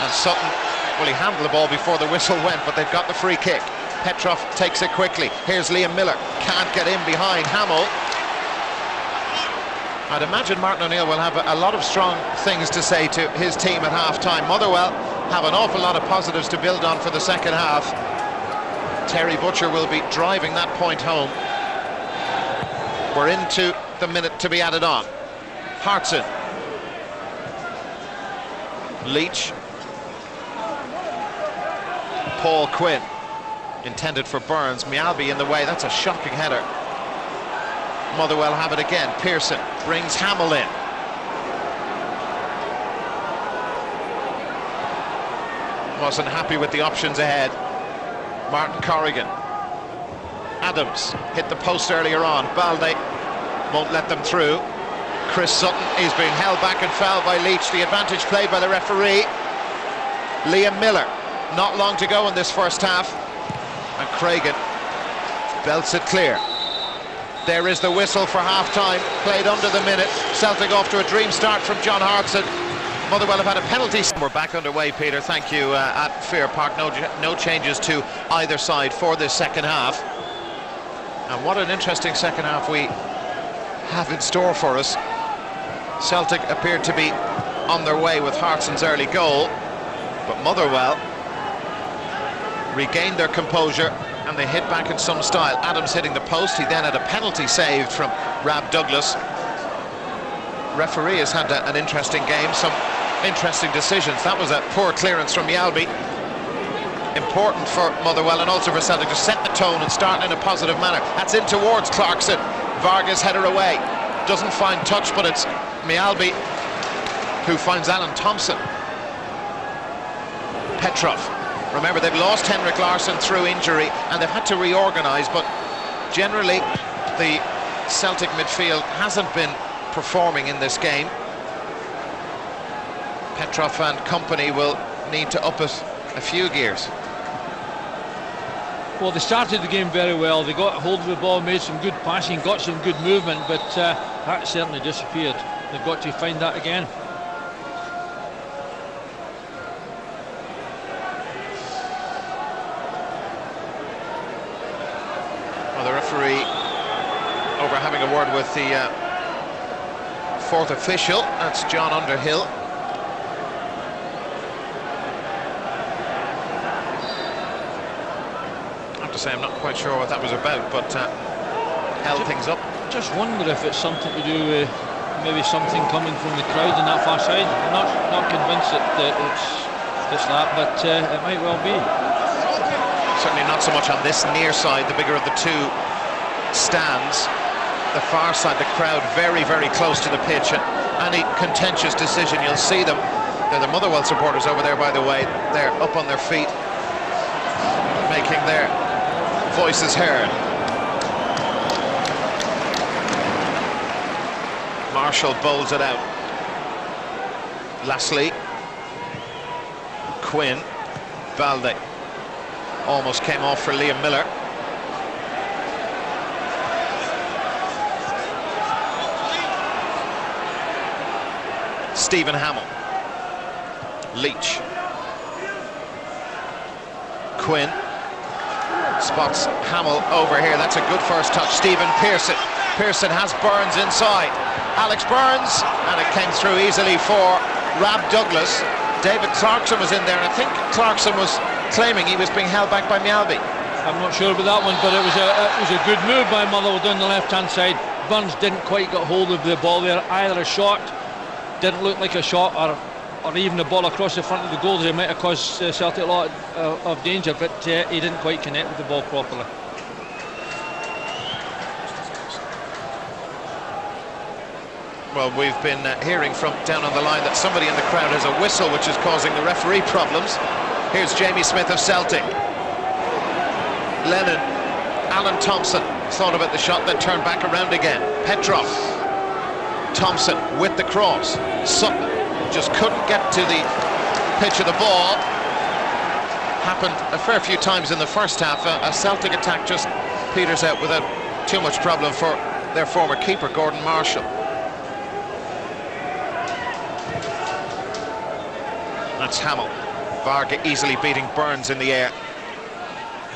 And Sutton, well, he handled the ball before the whistle went, but they've got the free kick. Petrov takes it quickly. Here's Liam Miller, can't get in behind Hamill. I'd imagine Martin O'Neill will have a lot of strong things to say to his team at half-time. Motherwell have an awful lot of positives to build on for the second half. Terry Butcher will be driving that point home. We're into the minute to be added on. Hartson. Leach. Paul Quinn. Intended for Burns. Mialby in the way. That's a shocking header. Motherwell have it again. Pearson brings Hamill in. Wasn't happy with the options ahead. Martin Corrigan. Adams hit the post earlier on. Balde won't let them through. Chris Sutton is being held back and fouled by Leach. The advantage played by the referee. Liam Miller. Not long to go in this first half. And Craigan belts it clear. There is the whistle for half-time, played under the minute. Celtic off to a dream start from John Hartson. Motherwell have had a penalty. We're back underway, Peter. Thank you at Fair Park. No changes to either side for this second half. And what an interesting second half we have in store for us. Celtic appeared to be on their way with Hartson's early goal, but Motherwell regained their composure and they hit back in some style. Adams hitting the post. He then had a penalty saved from Rab Douglas. Referee has had an interesting game, some interesting decisions. That was a poor clearance from Mialby. Important for Motherwell and also for Celtic to set the tone and start in a positive manner. That's in towards Clarkson. Vargas header away. Doesn't find touch, but it's Mialby who finds Alan Thompson. Petrov. Remember, they've lost Henrik Larsson through injury and they've had to reorganise, but generally the Celtic midfield hasn't been performing in this game. Petrov and company will need to up it a few gears. Well, they started the game very well. They got hold of the ball, made some good passing, got some good movement, but that certainly disappeared. They've got to find that again. Well, the referee over having a word with the fourth official. That's John Underhill. To say I'm not quite sure what that was about, but held things up. Just wonder if it's something to do with maybe something coming from the crowd on that far side. I'm not convinced that it's that, but it might well be. Certainly not so much on this near side, the bigger of the two stands. The far side, the crowd very, very close to the pitch, and any contentious decision, you'll see them. They're the Motherwell supporters over there, by the way. They're up on their feet, making their voices heard. Marshall bowls it out. Lastly, Quinn. Balde almost came off for Liam Miller. Stephen Hamill. Leach. Quinn. Spots Hamill over here. That's a good first touch. Stephen Pearson. Pearson has Burns inside. Alex Burns, and it came through easily for Rab Douglas. David Clarkson was in there, and I think Clarkson was claiming he was being held back by Mialby. I'm not sure about that one, but it was a good move by Motherwell down the left-hand side. Burns didn't quite get hold of the ball there. Either a shot, didn't look like a shot, or even the ball across the front of the goal. It might have caused Celtic a lot of danger, but he didn't quite connect with the ball properly. Well, we've been hearing from down on the line that somebody in the crowd has a whistle which is causing the referee problems. Here's Jamie Smith of Celtic. Lennon. Alan Thompson thought about the shot, then turned back around again. Petrov. Thompson with the cross. Sutton just couldn't get to the pitch of the ball. Happened a fair few times in the first half. A Celtic attack just peters out without too much problem for their former keeper, Gordon Marshall. That's Hamill. Varga easily beating Burns in the air.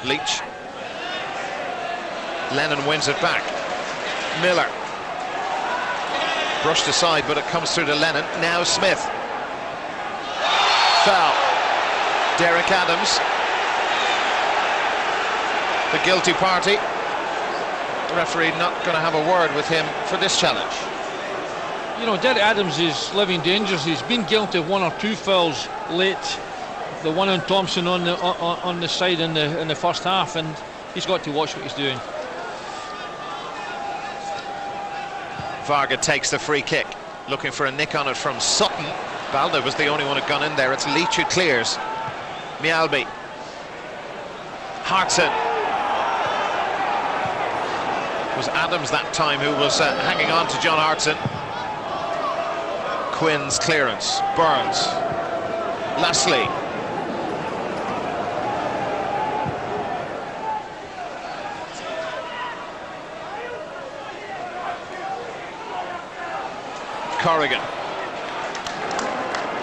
Leach. Lennon wins it back. Miller. Brushed aside, but it comes through to Lennon. Now Smith. Foul. Derek Adams. The guilty party. The referee not going to have a word with him for this challenge. You know, Derek Adams is living dangerous. He's been guilty of 1 or 2 fouls late. The one on Thompson on the side in the first half, and he's got to watch what he's doing. Varga takes the free kick, looking for a nick on it from Sutton. Balda was the only one who'd gone in there. It's Leach who clears. Mialbi. Hartson. It was Adams that time who was hanging on to John Hartson. Quinn's clearance. Burns. Lastly. Corrigan.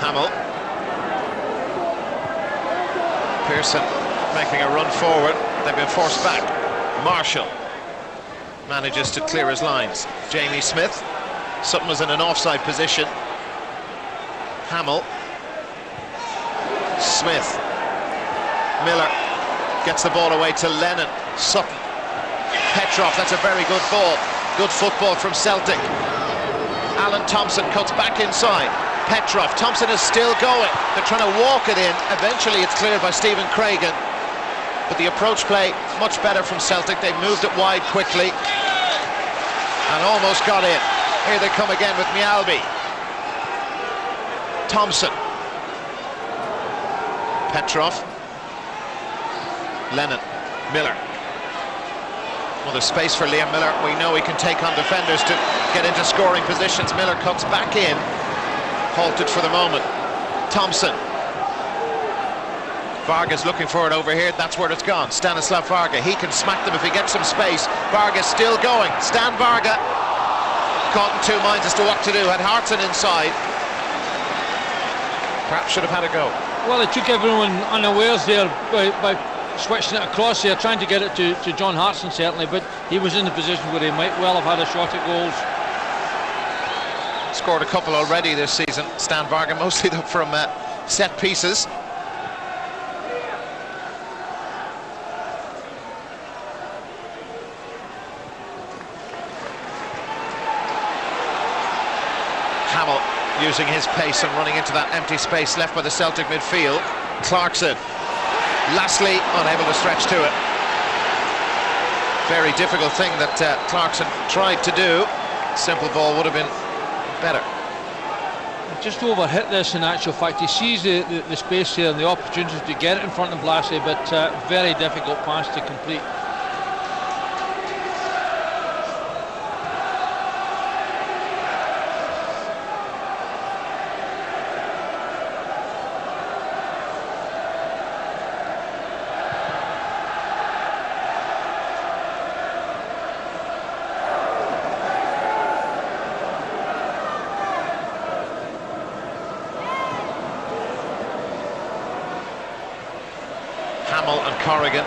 Hamill. Pearson making a run forward. They've been forced back. Marshall manages to clear his lines. Jamie Smith. Sutton was in an offside position. Hamill. Smith. Miller gets the ball away to Lennon. Sutton. Petrov, that's a very good ball. Good football from Celtic. Alan Thompson cuts back inside. Petrov. Thompson is still going. They're trying to walk it in. Eventually it's cleared by Stephen Craigan. But the approach play much better from Celtic. They moved it wide quickly and almost got in. Here they come again with Mialbi. Thompson. Petrov. Lennon. Miller. Well, there's space for Liam Miller. We know he can take on defenders to get into scoring positions. Miller cuts back in. Halted for the moment. Thompson. Varga's looking for it over here. That's where it's gone. Stanislav Varga. He can smack them if he gets some space. Varga's still going. Stan Varga. Caught in 2 minds as to what to do. Had Hartson inside. Perhaps should have had a go. Well, it took everyone unawares there by switching it across here, trying to get it to John Hartson certainly, but he was in the position where he might well have had a shot at goals. Scored a couple already this season, Stan Varga, mostly from set pieces. Hamill using his pace and running into that empty space left by the Celtic midfield. Clarkson. Lastly, unable to stretch to it. Very difficult thing that Clarkson tried to do. Simple ball would have been better. Just overhit this in actual fact. He sees the space here and the opportunity to get it in front of Blassie, but very difficult pass to complete. Hamill and Corrigan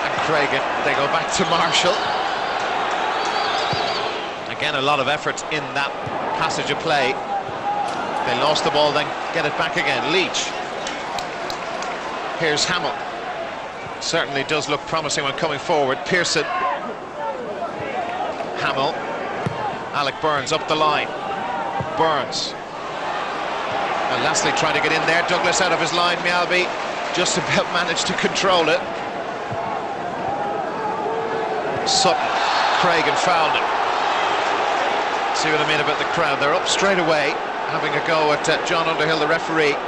and Craigan, they go back to Marshall. Again, a lot of effort in that passage of play. They lost the ball, then get it back again. Leach. Here's Hamill. Certainly does look promising when coming forward. Pearson. Hamill. Alec Burns up the line. Burns. And lastly trying to get in there. Douglas out of his line. Mialbi just about managed to control it. Sutton. Craigan fouled him. See what I mean about the crowd. They're up straight away, having a go at John Underhill, the referee.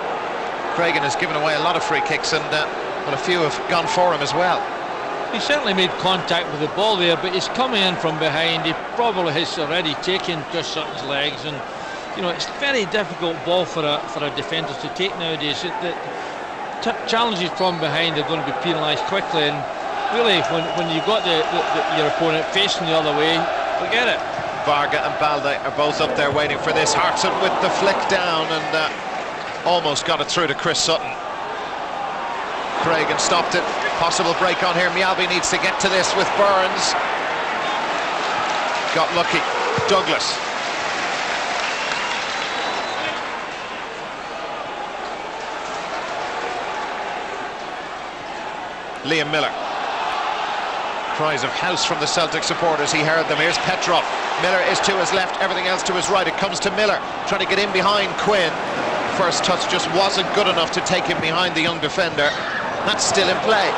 Craigan has given away a lot of free kicks, and well, a few have gone for him as well. He certainly made contact with the ball there, but he's coming in from behind. He probably has already taken just Sutton's legs, and you know, it's a very difficult ball for a defender to take nowadays. Challenges from behind are going to be penalised quickly, and really when you've got your opponent facing the other way, forget it. Varga and Balde are both up there waiting for this. Hartson with the flick down, and Almost got it through to Chris Sutton. Craig stopped it. Possible break on here. Mialby needs to get to this with Burns. Got lucky. Douglas. Liam Miller. Cries of house from the Celtic supporters. He heard them. Here's Petrov. Miller is to his left, everything else to his right. It comes to Miller, trying to get in behind Quinn. First touch just wasn't good enough to take him behind the young defender. That's still in play.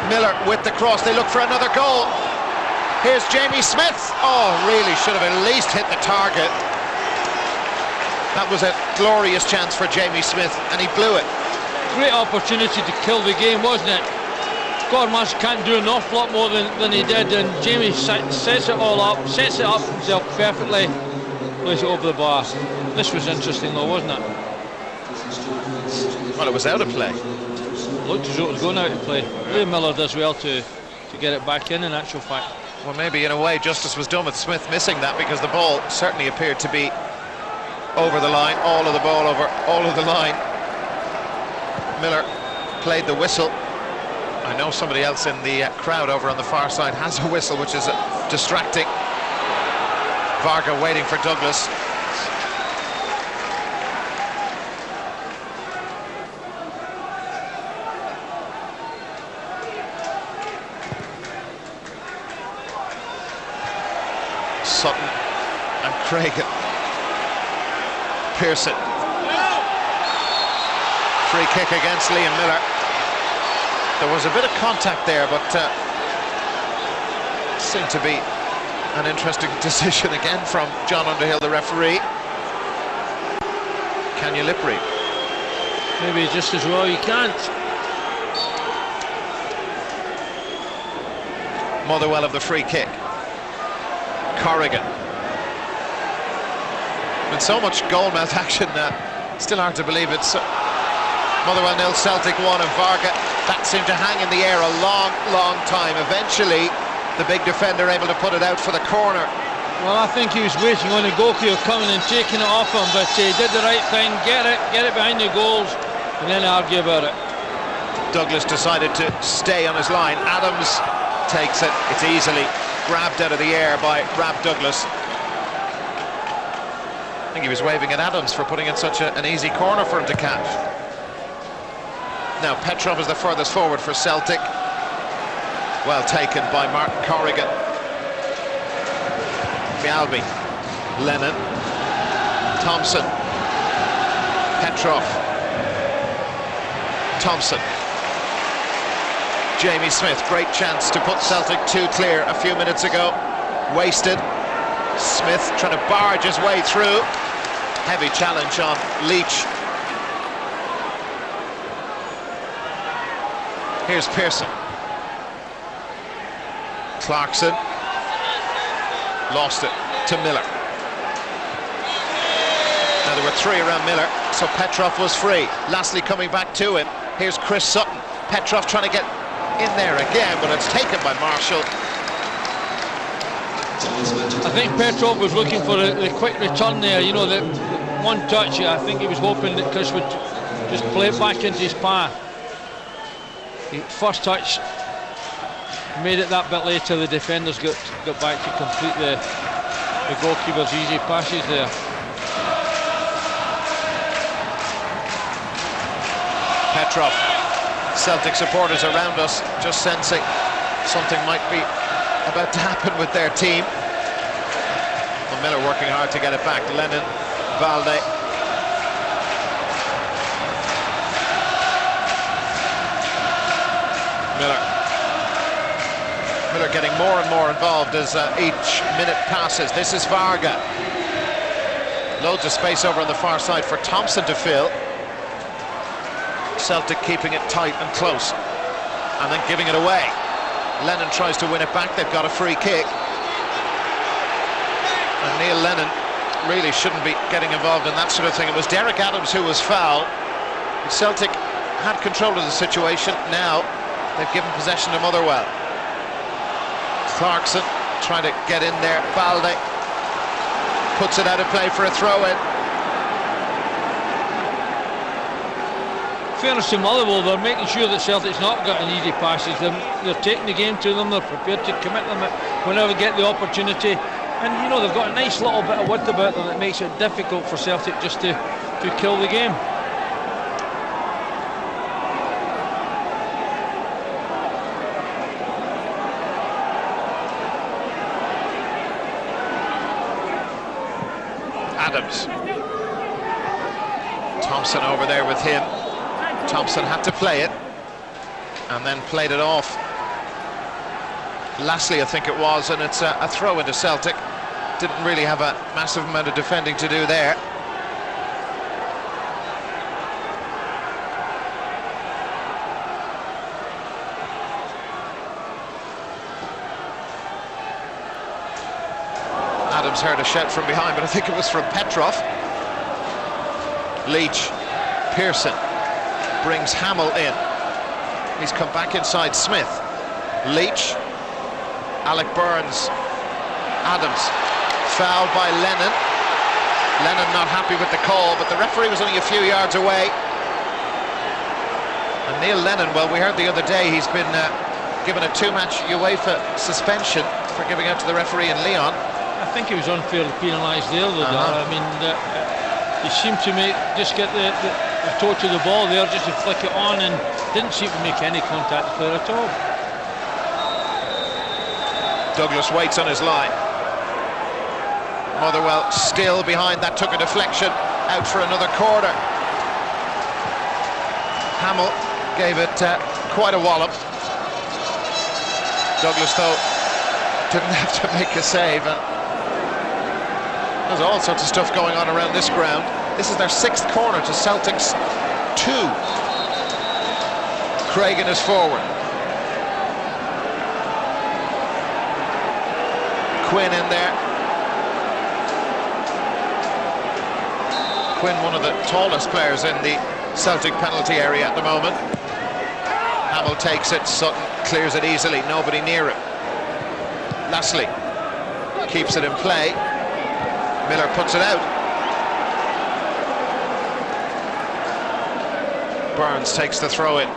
Miller with the cross. They look for another goal. Here's Jamie Smith. Oh, really should have at least hit the target. That was a glorious chance for Jamie Smith, and he blew it. Great opportunity to kill the game, wasn't it? Gormash can't do an awful lot more than he did, and Jamie sets it all up, sets it up himself perfectly, plays it over the bar. This was interesting though, wasn't it? Well, it was out of play. Looked as though it was going out of play. Liam Miller does well to get it back in actual fact. Well, maybe in a way justice was done with Smith missing that, because the ball certainly appeared to be over the line, all of the ball over all of the line. Miller played the whistle. I know somebody else in the crowd over on the far side has a whistle, which is distracting. Varga waiting for Douglas. Sutton and Craig. Pearson. Free kick against Liam Miller. There was a bit of contact there, but seemed to be an interesting decision again from John Underhill, the referee. Can you lip read? Maybe just as well you can't. Motherwell of the free kick. Corrigan. With so much goalmouth action, still hard to believe it's Motherwell 0, Celtic 1, and Varga. That seemed to hang in the air a long time. Eventually, the big defender able to put it out for the corner. Well, I think he was waiting on Ngoku coming and taking it off him, but he did the right thing, get it behind the goals, and then argue about it. Douglas decided to stay on his line. Adams takes it. It's easily grabbed out of the air by Rab Douglas. I think he was waving at Adams for putting in such an easy corner for him to catch. Now Petrov is the furthest forward for Celtic. Well taken by Martin Corrigan. Mialby. Lennon. Thompson. Petrov. Thompson. Jamie Smith, great chance to put Celtic 2 clear a few minutes ago. Wasted. Smith trying to barge his way through. Heavy challenge on Leach. Here's Pearson. Clarkson. Lost it to Miller. Now there were 3 around Miller, so Petrov was free. Lastly coming back to him. Here's Chris Sutton. Petrov trying to get in there again, but it's taken by Marshall. I think Petrov was looking for the quick return there, you know, the one touch. I think he was hoping that Chris would just play it back into his path. The first touch made it that bit later. The defenders got back to complete the goalkeeper's easy passes there. Petrov. Celtic supporters around us just sensing something might be about to happen with their team. Well, Miller working hard to get it back. Lennon, Valde. Miller getting more and more involved as each minute passes. This is Varga. Loads of space over on the far side for Thompson to fill. Celtic keeping it tight and close, and then giving it away. Lennon tries to win it back. They've got a free kick, and Neil Lennon really shouldn't be getting involved in that sort of thing. It was Derek Adams who was fouled. Celtic had control of the situation. Now they've given possession to Motherwell. Clarkson trying to get in there. Balde puts it out of play for a throw-in. fairness to Motherwell, they're making sure that Celtic's not got an easy passage. They're taking the game to them, they're prepared to commit them whenever they get the opportunity. And you know, they've got a nice little bit of width about them that makes it difficult for Celtic just to kill the game. Adams. Thompson over there with him. Thompson had to play it and then played it off. Lastly, I think it was, and it's a throw into Celtic. Didn't really have a massive amount of defending to do there. Adams heard a shout from behind, but I think it was from Petrov. Leach, Pearson brings Hamill in. He's come back inside Smith. Leach, Alec Burns, Adams, fouled by Lennon. Lennon not happy with the call, but the referee was only a few yards away. And Neil Lennon, well, we heard the other day he's been given a 2-match UEFA suspension for giving out to the referee in Lyon. I think he was unfairly penalised there, though. I mean, he seemed to just get the toe to the ball there, just to flick it on, and didn't seem to make any contact with the player at all. Douglas waits on his line. Motherwell still behind. That took a deflection out for another corner. Hamill gave it quite a wallop. Douglas, though, didn't have to make a save. And there's all sorts of stuff going on around this ground. This is their 6th corner to Celtic's 2. Craigan is forward. Quinn in there. Quinn, one of the tallest players in the Celtic penalty area at the moment. Hamill takes it, Sutton clears it easily, nobody near him. Leslie keeps it in play. Miller puts it out. Burns takes the throw in.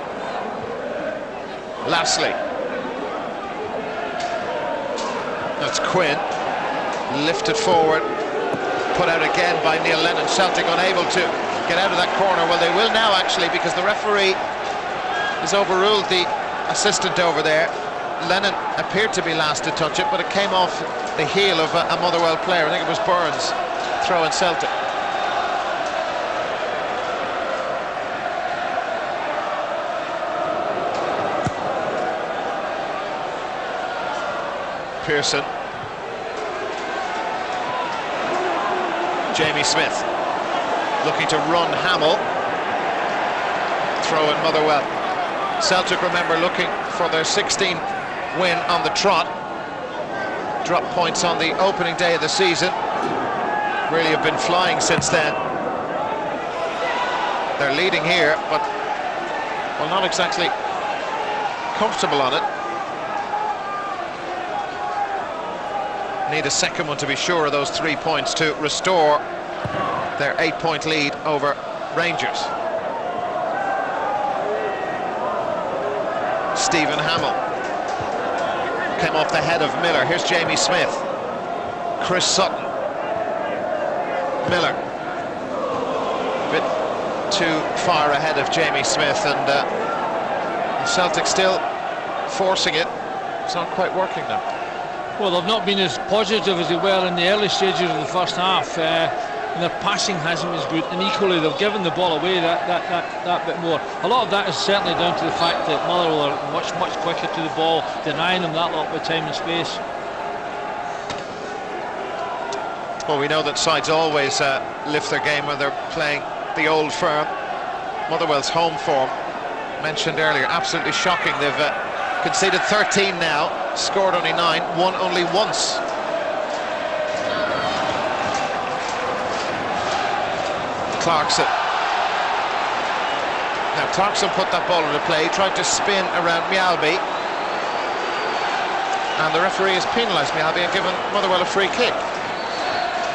Leslie. That's Quinn, lifted forward, put out again by Neil Lennon. Celtic unable to get out of that corner. Well, they will now, actually, because the referee has overruled the assistant over there. Lennon appeared to be last to touch it, but it came off the heel of a Motherwell player. I think it was Burns, throwing Celtic. Pearson. Jamie Smith looking to run Hamill. Throw in Motherwell. Celtic, remember, looking for their 16th win on the trot. Drop points on the opening day of the season. Really have been flying since then. They're leading here, but, well, not exactly comfortable on it. Need a second one to be sure of those 3 points to restore their 8-point lead over Rangers. Stephen Hamill came off the head of Miller. Here's Jamie Smith. Chris Sutton. Miller. A bit too far ahead of Jamie Smith, and Celtic still forcing it. It's not quite working now. Well, they've not been as positive as they were in the early stages of the first half, and their passing hasn't been as good, and equally they've given the ball away that bit more. A lot of that is certainly down to the fact that Motherwell are much quicker to the ball, denying them that little bit of time and space. Well, we know that sides always lift their game when they're playing the old firm. Motherwell's home form, mentioned earlier, absolutely shocking. They've conceded 13 now, scored only 9, won only once. Clarkson. Now Clarkson put that ball into play, tried to spin around Mjällby, and the referee has penalised Mjällby and given Motherwell a free kick.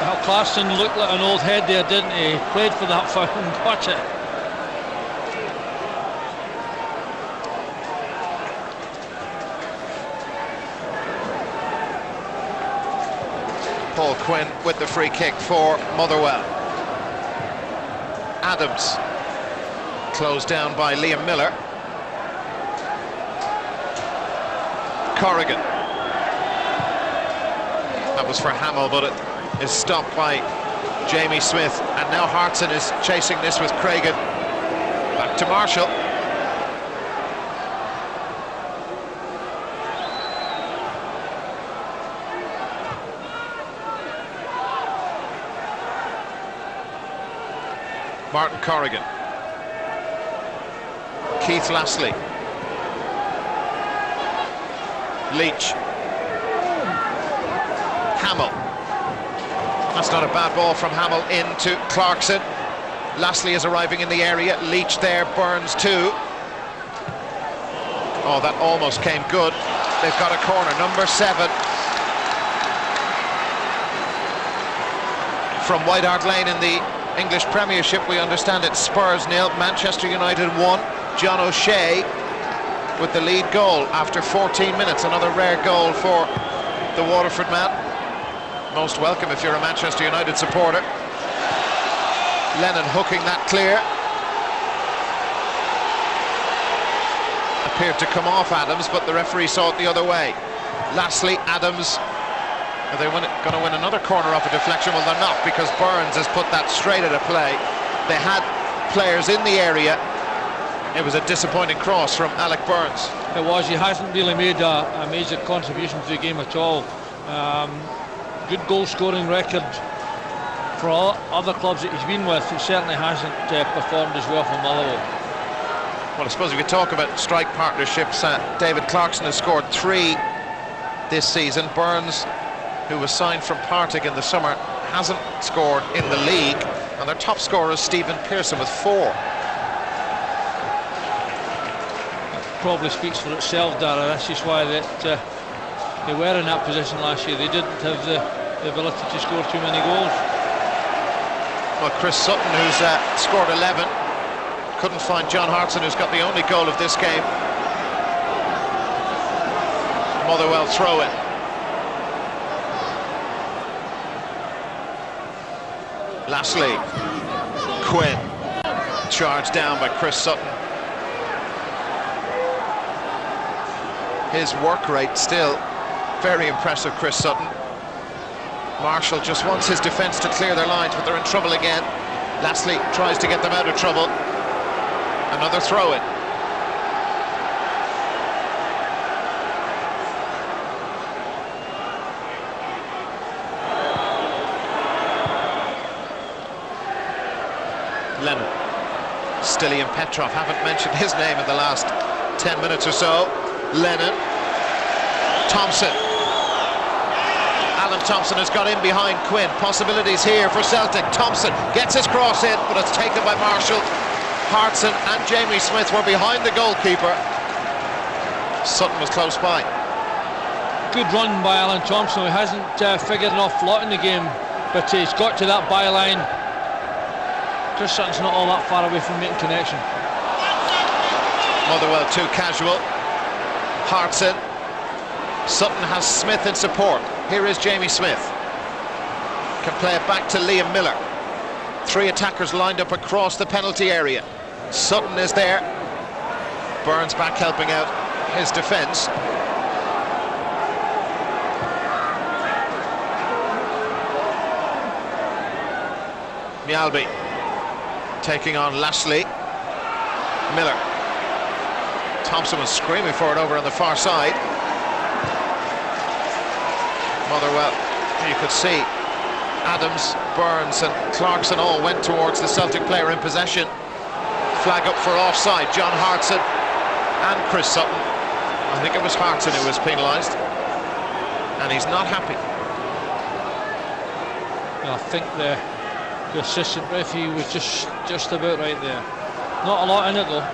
Well, Clarkson looked like an old head there, didn't he? He played for that foul and got it. Paul Quinn with the free kick for Motherwell. Adams closed down by Liam Miller. Corrigan. That was for Hamill, but it is stopped by Jamie Smith. And now Hartson is chasing this with Craigan. Back to Marshall. Martin Corrigan. Keith Lastley. Leach. Hamill. That's not a bad ball from Hamill into Clarkson. Lastley is arriving in the area. Leach there, Burns too. Oh, that almost came good. They've got a corner, number 7. From White Hart Lane in the English Premiership, we understand it's Spurs 0, Manchester United 1. John O'Shea with the lead goal after 14 minutes. Another rare goal for the Waterford man. Most welcome if you're a Manchester United supporter. Lennon hooking that clear. Appeared to come off Adams, but the referee saw it the other way. Lastly, Adams. Are they going to win another corner off a deflection? Well, they're not, because Burns has put that straight at a play. They had players in the area. It was a disappointing cross from Alec Burns. It was. He hasn't really made a major contribution to the game at all. Good goal-scoring record for all other clubs that he's been with. He certainly hasn't performed as well for Motherwell. Well, I suppose if you talk about strike partnerships, David Clarkson has scored 3 this season. Burns, who was signed from Partick in the summer, hasn't scored in the league, and their top scorer is Stephen Pearson with 4. Probably speaks for itself, Dara. That's just why that they were in that position last year. They didn't have the ability to score too many goals. Well, Chris Sutton, who's scored 11, couldn't find John Hartson, who's got the only goal of this game. Motherwell throw it. Lastley. Quinn. Charged down by Chris Sutton. His work rate still very impressive, Chris Sutton. Marshall just wants his defence to clear their lines, but they're in trouble again. Lastley tries to get them out of trouble. Another throw-in. Lennon. Stilly and Petrov, haven't mentioned his name in the last 10 minutes or so. Lennon. Thompson. Alan Thompson has got in behind Quinn. Possibilities here for Celtic. Thompson gets his cross in, but it's taken by Marshall. Hartson and Jamie Smith were behind the goalkeeper. Sutton was close by. Good run by Alan Thompson, who hasn't figured an awful lot in the game, but he's got to that byline. Chris Sutton's not all that far away from making connection. Motherwell too casual. Hartson. Sutton has Smith in support. Here is Jamie Smith. Can play it back to Liam Miller. 3 attackers lined up across the penalty area. Sutton is there. Burns back helping out his defence. Mjalby taking on Lashley. Miller. Thompson was screaming for it over on the far side. Motherwell, you could see Adams, Burns and Clarkson all went towards the Celtic player in possession. Flag up for offside. John Hartson and Chris Sutton. I think it was Hartson who was penalised, and he's not happy. I think the assistant referee was just about right there. Not a lot in it though.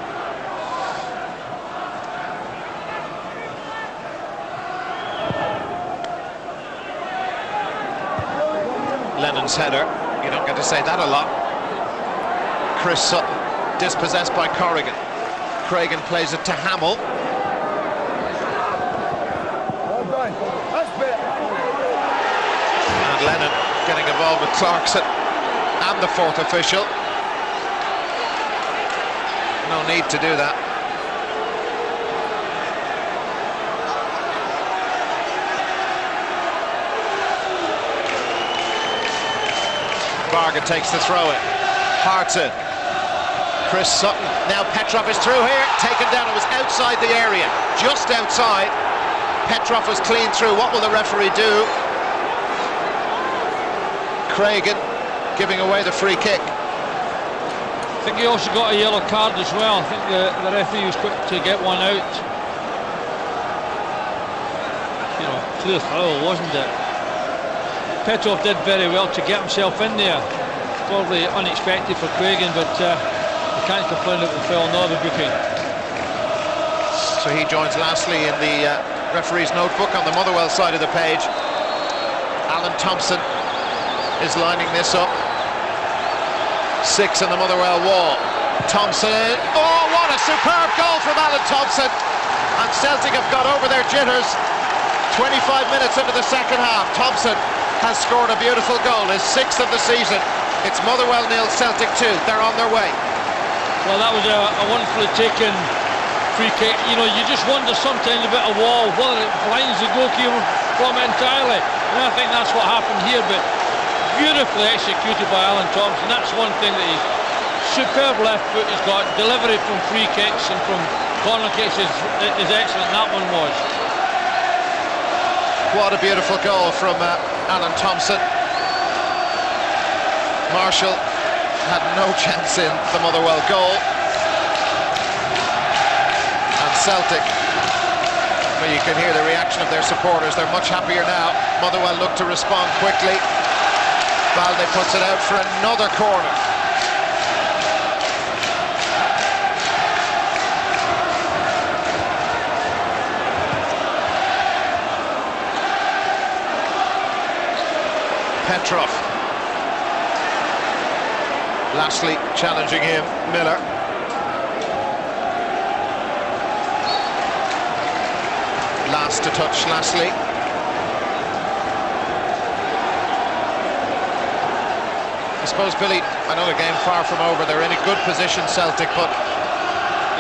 Lennon's header, you don't get to say that a lot. Chris Sutton dispossessed by Corrigan. Craigan plays it to Hamill. Well done. That's better. And Lennon getting involved with Clarkson and the fourth official. No need to do that. Varga takes the throw in. Hartson. Chris Sutton. Now Petrov is through here. Taken down. It was outside the area. Just outside. Petrov was clean through. What will the referee do? Craigan giving away the free kick. I think he also got a yellow card as well. I think the referee was quick to get one out. You know, clear foul, wasn't it? Petrov did very well to get himself in there. Probably unexpected for Craigan, but you can't complain about the foul nor the booking. So he joins lastly in the referee's notebook on the Motherwell side of the page. Alan Thompson is lining this up. 6 in the Motherwell wall. Thompson. Oh, what a superb goal from Alan Thompson! And Celtic have got over their jitters. 25 minutes into the second half. Thompson has scored a beautiful goal, his 6th of the season. It's Motherwell 0, Celtic 2. They're on their way. Well, that was a wonderfully taken free kick. You know, you just wonder sometimes about a wall, whether it blinds the goalkeeper from it entirely. And I think that's what happened here, but beautifully executed by Alan Thompson. That's one thing that he's superb left foot he's got. Delivery from free kicks and from corner kicks is excellent. That one was. What a beautiful goal from Alan Thompson. Marshall had no chance in the Motherwell goal. And Celtic, well, you can hear the reaction of their supporters. They're much happier now. Motherwell look to respond quickly. Balde puts it out for another corner. Petrov. Lashley challenging him. Miller. Last to touch Lashley. I suppose, Billy, I know the game far from over. They're in a good position, Celtic, but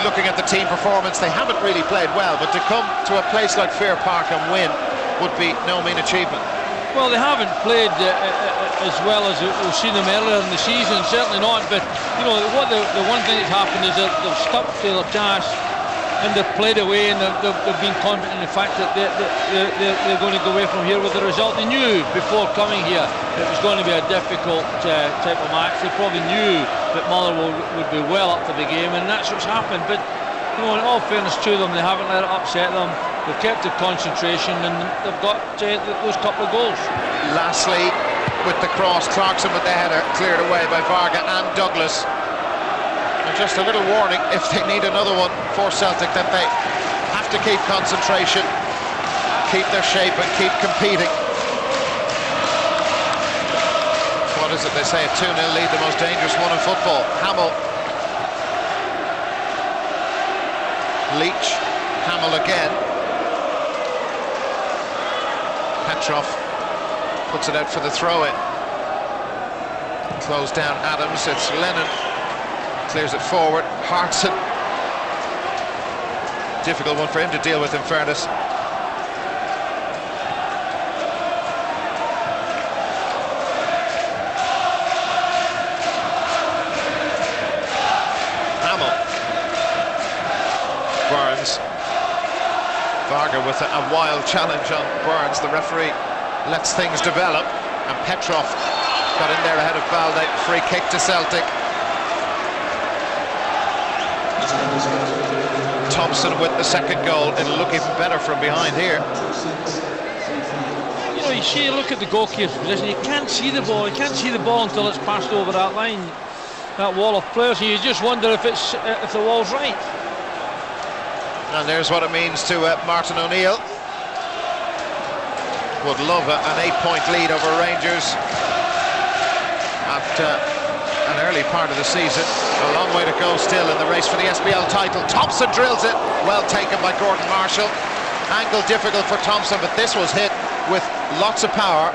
looking at the team performance, they haven't really played well. But to come to a place like Fair Park and win would be no mean achievement. Well, they haven't played as well as we've seen them earlier in the season, certainly not. But you know, the one thing that's happened is that they've stuck to their task and they've played away, and they've been confident in the fact that they're going to go away from here with the result. They knew before coming here it was going to be a difficult type of match. They probably knew that Motherwell would be well up for the game, and that's what's happened. But you know, in all fairness to them, they haven't let it upset them. They've kept their concentration, and they've got those couple of goals. Lastly, with the cross, Clarkson with the header, cleared away by Varga and Douglas. And just a little warning, if they need another one for Celtic, that they have to keep concentration, keep their shape and keep competing. What is it they say, a 2-0 lead, the most dangerous one in football. Hamill. Leach. Hamill again. Petrov puts it out for the throw-in. Close down Adams, it's Lennon. Clears it forward. Hartson. Difficult one for him to deal with, in fairness. Hamill. Burns. Varga with a wild challenge on Burns. The referee lets things develop, and Petrov got in there ahead of Balde. Free kick to Celtic. Thompson with the second goal. It'll look even better from behind here. You know, you see, look at the goalkeeper's position. You can't see the ball. You can't see the ball until it's passed over that line, that wall of players. And you just wonder if the wall's right. And there's what it means to Martin O'Neill. Would love an 8-point lead over Rangers at an early part of the season. A long way to go still in the race for the SPL title. Thompson drills it. Well taken by Gordon Marshall. Angle difficult for Thompson, but this was hit with lots of power.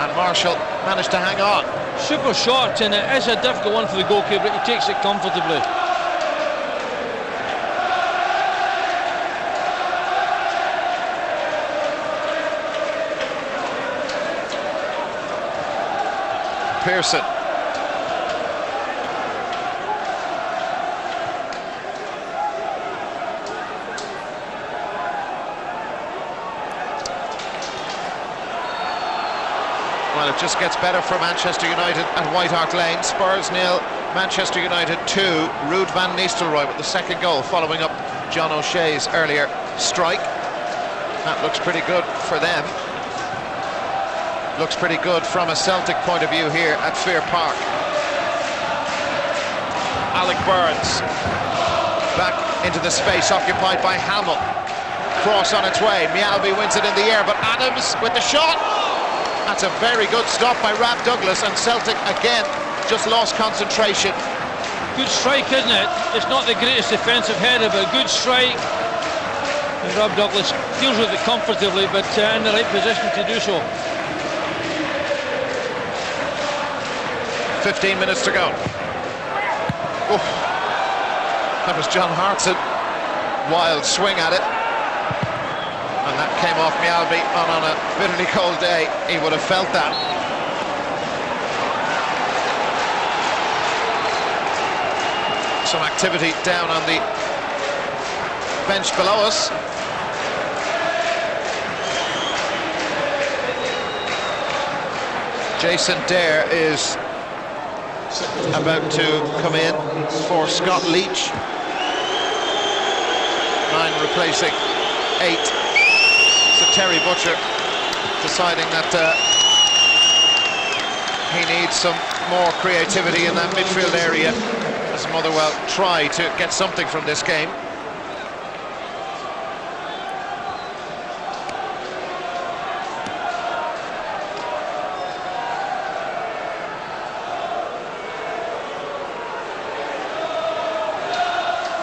And Marshall managed to hang on. Super short, and it is a difficult one for the goalkeeper, but he takes it comfortably. Pearson. Well, it just gets better for Manchester United at White Hart Lane. Spurs 0, Manchester United 2. Ruud van Nistelrooy with the second goal, following up John O'Shea's earlier strike. That looks pretty good for them. Looks pretty good from a Celtic point of view here at Fair Park. Alec Burns back into the space occupied by Hamill. Cross on its way. Mialbi wins it in the air, but Adams with the shot. That's a very good stop by Rob Douglas, and Celtic again just lost concentration. Good strike, isn't it? It's not the greatest defensive header, but a good strike. And Rob Douglas deals with it comfortably, but in the right position to do so. 15 minutes to go. Oh, that was John Hartson. Wild swing at it. And that came off Mialbi, and on a bitterly cold day, he would have felt that. Some activity down on the bench below us. Jason Dare is about to come in for Scott Leach. 9 replacing 8. So Terry Butcher deciding that he needs some more creativity in that midfield area as Motherwell try to get something from this game.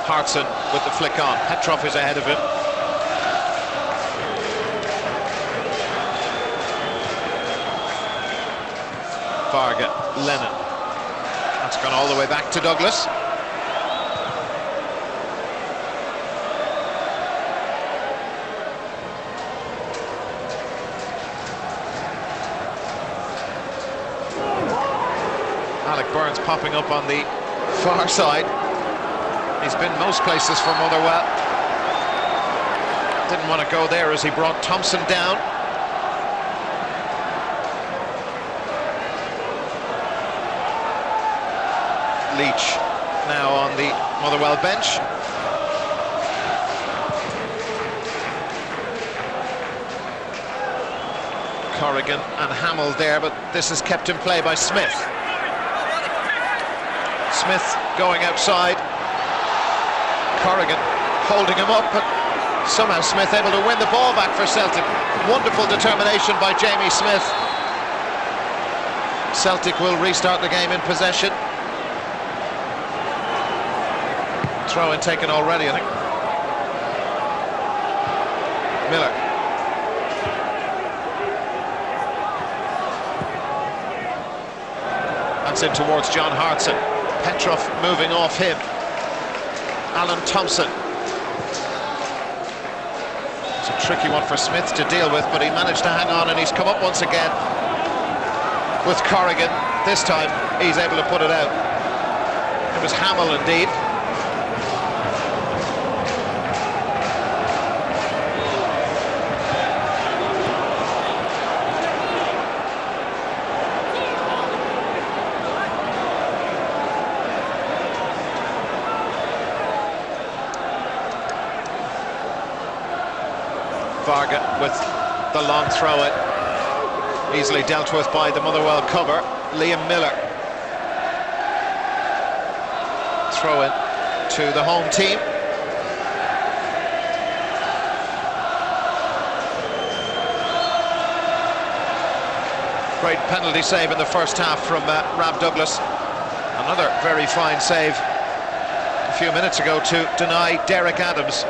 Hartson with the flick on. Petrov is ahead of him. Varga, Lennon. That's gone all the way back to Douglas. Alec Burns popping up on the far side. He's been most places for Motherwell. Didn't want to go there as he brought Thompson down. Leach now on the Motherwell bench. Corrigan and Hamill there, but this is kept in play by Smith. Smith going outside. Corrigan holding him up, but somehow Smith able to win the ball back for Celtic. Wonderful determination by Jamie Smith. Celtic will restart the game in possession. Throw-in taken already, I think. Miller. That's in towards John Hartson. Petrov moving off him. Alan Thompson. It's a tricky one for Smith to deal with, but he managed to hang on, and he's come up once again with Corrigan. This time he's able to put it out. It was Hamill indeed. Varga with the long throw-in, easily dealt with by the Motherwell cover. Liam Miller. Throw-in to the home team. Great penalty save in the first half from Rob Douglas. Another very fine save a few minutes ago to deny Derek Adams.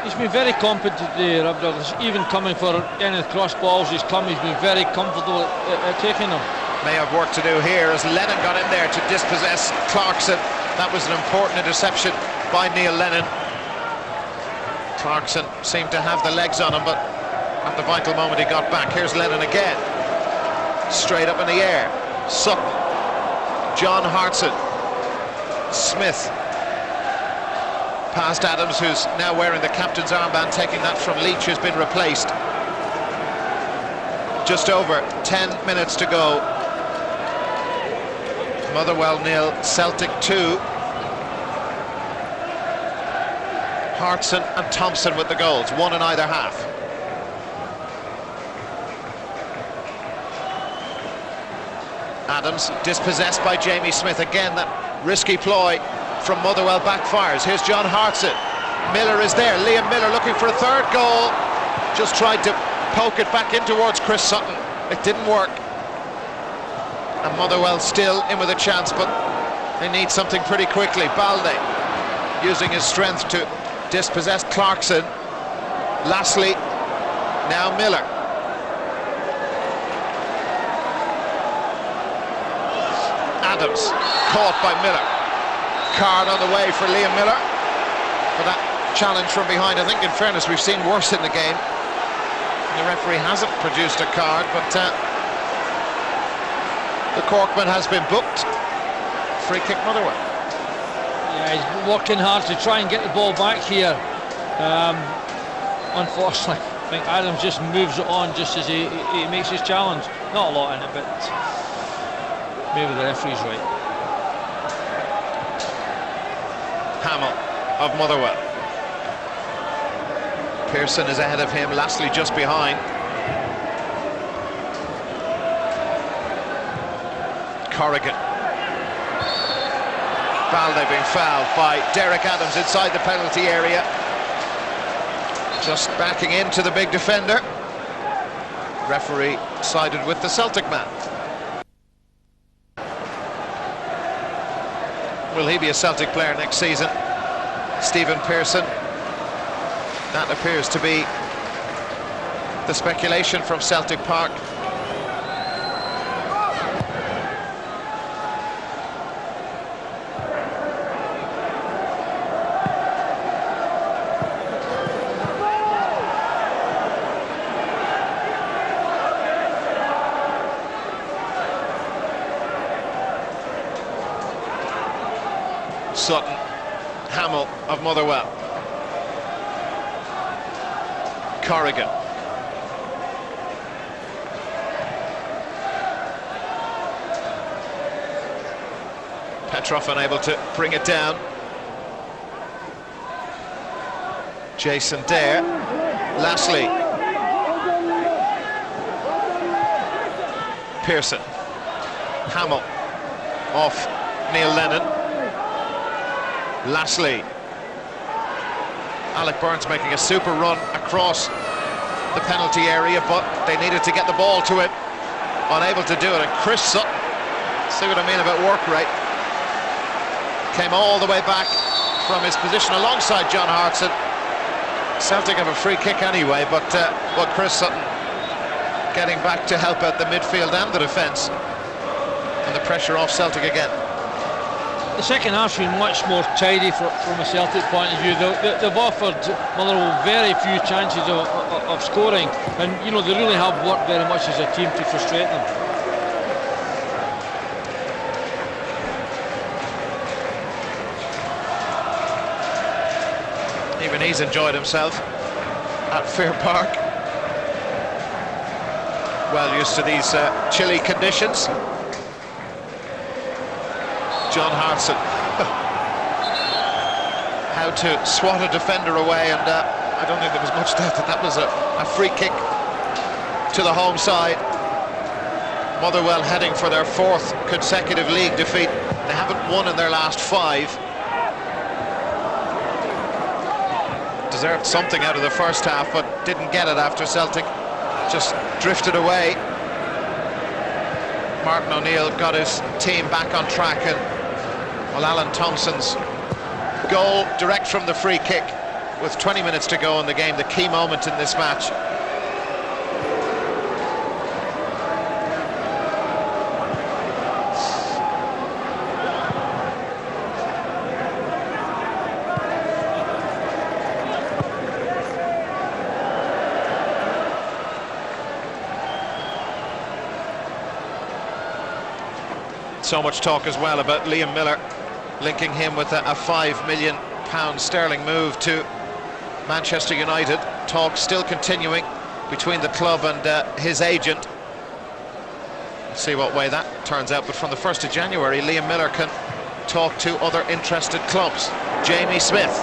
He's been very competent today, Rob Douglas. Even coming for any cross balls he's been very comfortable at taking them. May have work to do here as Lennon got in there to dispossess Clarkson. That was an important interception by Neil Lennon. Clarkson seemed to have the legs on him, but at the vital moment he got back. Here's Lennon again. Straight up in the air. Sutton. John Hartson. Smith. Past Adams, who's now wearing the captain's armband, taking that from Leach, who's been replaced. Just over 10 minutes to go. Motherwell 0, Celtic 2. Hartson and Thompson with the goals, one in either half. Adams dispossessed by Jamie Smith. Again, that risky ploy from Motherwell backfires. Here's John Hartson. Miller is there. Liam Miller looking for a third goal. Just tried to poke it back in towards Chris Sutton. It didn't work. And Motherwell still in with a chance, but they need something pretty quickly. Balde using his strength to dispossess Clarkson. Lastly, now Miller. Adams caught by Miller. Card on the way for Liam Miller for that challenge from behind. I think in fairness we've seen worse in the game. The referee hasn't produced a card, but the Corkman has been booked. Free kick Motherwell. Yeah, he's working hard to try and get the ball back here. Unfortunately, I think Adams just moves it on just as he makes his challenge. Not a lot in it, but maybe the referee's right. Hamill of Motherwell. Pearson is ahead of him, Lastly just behind. Corrigan. Balde being fouled by Derek Adams inside the penalty area. Just backing into the big defender. Referee sided with the Celtic man. Will he be a Celtic player next season? Stephen Pearson. That appears to be the speculation from Celtic Park. Sutton, Hamill of Motherwell. Corrigan. Petrov unable to bring it down. Jason Dare. Lastly. Pearson. Hamill off Neil Lennon. Lastly. Alec Burns making a super run across the penalty area, but they needed to get the ball to him. Unable to do it, and Chris Sutton, see what I mean about work rate, came all the way back from his position alongside John Hartson. Celtic have a free kick anyway, but Chris Sutton getting back to help out the midfield and the defence, and the pressure off Celtic again. The second half's been much more tidy from a Celtic point of view. They've offered Motherwell very few chances of scoring, and you know they really have worked very much as a team to frustrate them. Even he's enjoyed himself at Fair Park. Well used to these chilly conditions. John Hartson. How to swat a defender away, and I don't think there was much doubt that was a free kick to the home side. Motherwell heading for their fourth consecutive league defeat. They haven't won in their last 5. Deserved something out of the first half, but didn't get it after Celtic just drifted away. Martin O'Neill got his team back on track, and well, Alan Thompson's goal direct from the free kick with 20 minutes to go in the game, the key moment in this match. So much talk as well about Liam Miller, linking him with a £5 million sterling move to Manchester United. Talk still continuing between the club and his agent. We'll see what way that turns out, but from the 1st of January Liam Miller can talk to other interested clubs. Jamie Smith,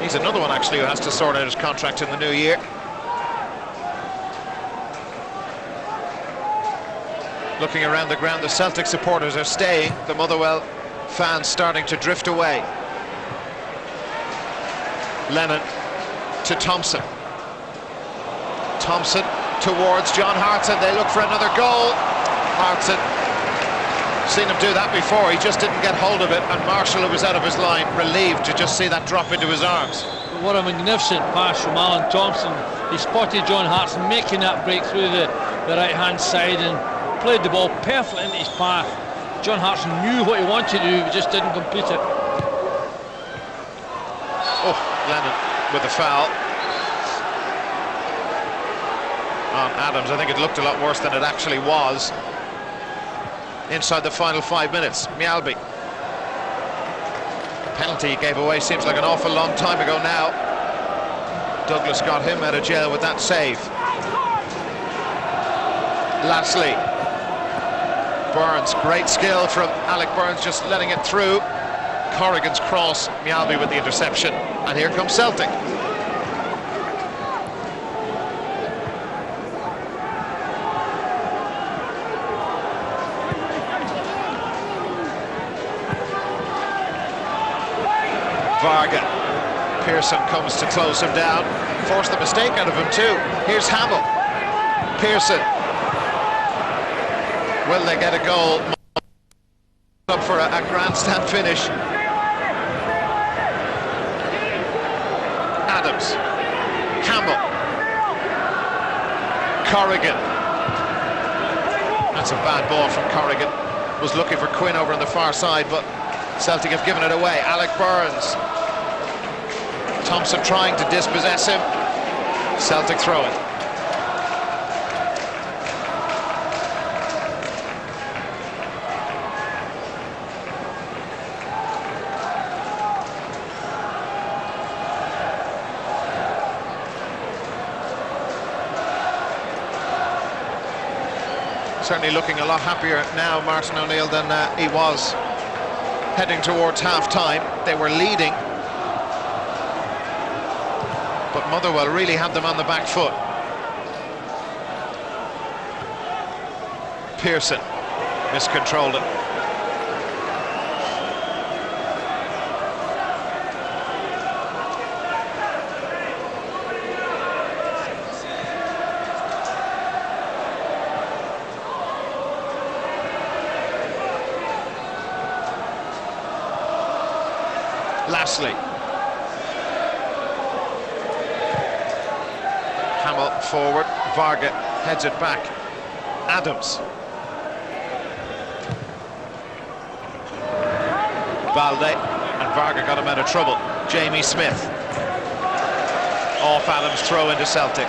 he's another one actually who has to sort out his contract in the new year. Looking around the ground, the Celtic supporters are staying, the Motherwell fans starting to drift away. Lennon to Thompson. Thompson towards John Hartson. They look for another goal. Hartson, seen him do that before, he just didn't get hold of it, and Marshall, who was out of his line, relieved to just see that drop into his arms. What a magnificent pass from Alan Thompson. He spotted John Hartson making that break through the right-hand side and played the ball perfectly into his path. John Hartson knew what he wanted to do, but just didn't complete it. Oh, Lennon with the foul on Adams. I think it looked a lot worse than it actually was. Inside the final 5 minutes, Mjällby. The penalty he gave away seems like an awful long time ago now. Douglas got him out of jail with that save. Lastly, Burns, great skill from Alec Burns, just letting it through. Corrigan's cross, Mjällby with the interception, and here comes Celtic. Varga, Pearson comes to close him down, forced the mistake out of him too. Here's Hamill, Pearson. Will they get a goal? Up for a grandstand finish. Adams, Campbell, Corrigan. That's a bad ball from Corrigan. Was looking for Quinn over on the far side, but Celtic have given it away. Alec Burns. Thompson trying to dispossess him. Celtic throw it. Certainly looking a lot happier now, Martin O'Neill, than he was heading towards half-time. They were leading, but Motherwell really had them on the back foot. Pearson miscontrolled it. Lastly, Hamill forward, Varga heads it back. Adams, Balde, and Varga got him out of trouble. Jamie Smith, off Adams, throw into Celtic.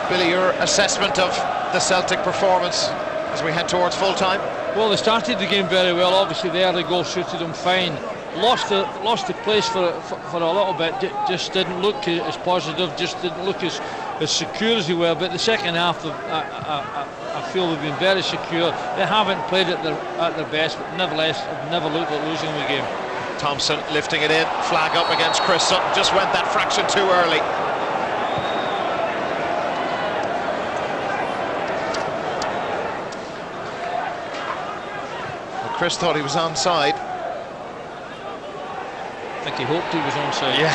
Billy, your assessment of the Celtic performance as we head towards full time? Well, they started the game very well. Obviously the early goal suited them fine. Lost the place for a little bit. Just didn't look as positive, just didn't look as secure as they were. But the second half, I feel they've been very secure. They haven't played at their best, but nevertheless have never looked at losing the game. Thompson lifting it in, flag up against Chris Sutton, just went that fraction too early. Chris thought he was onside. I think he hoped he was onside. Yeah.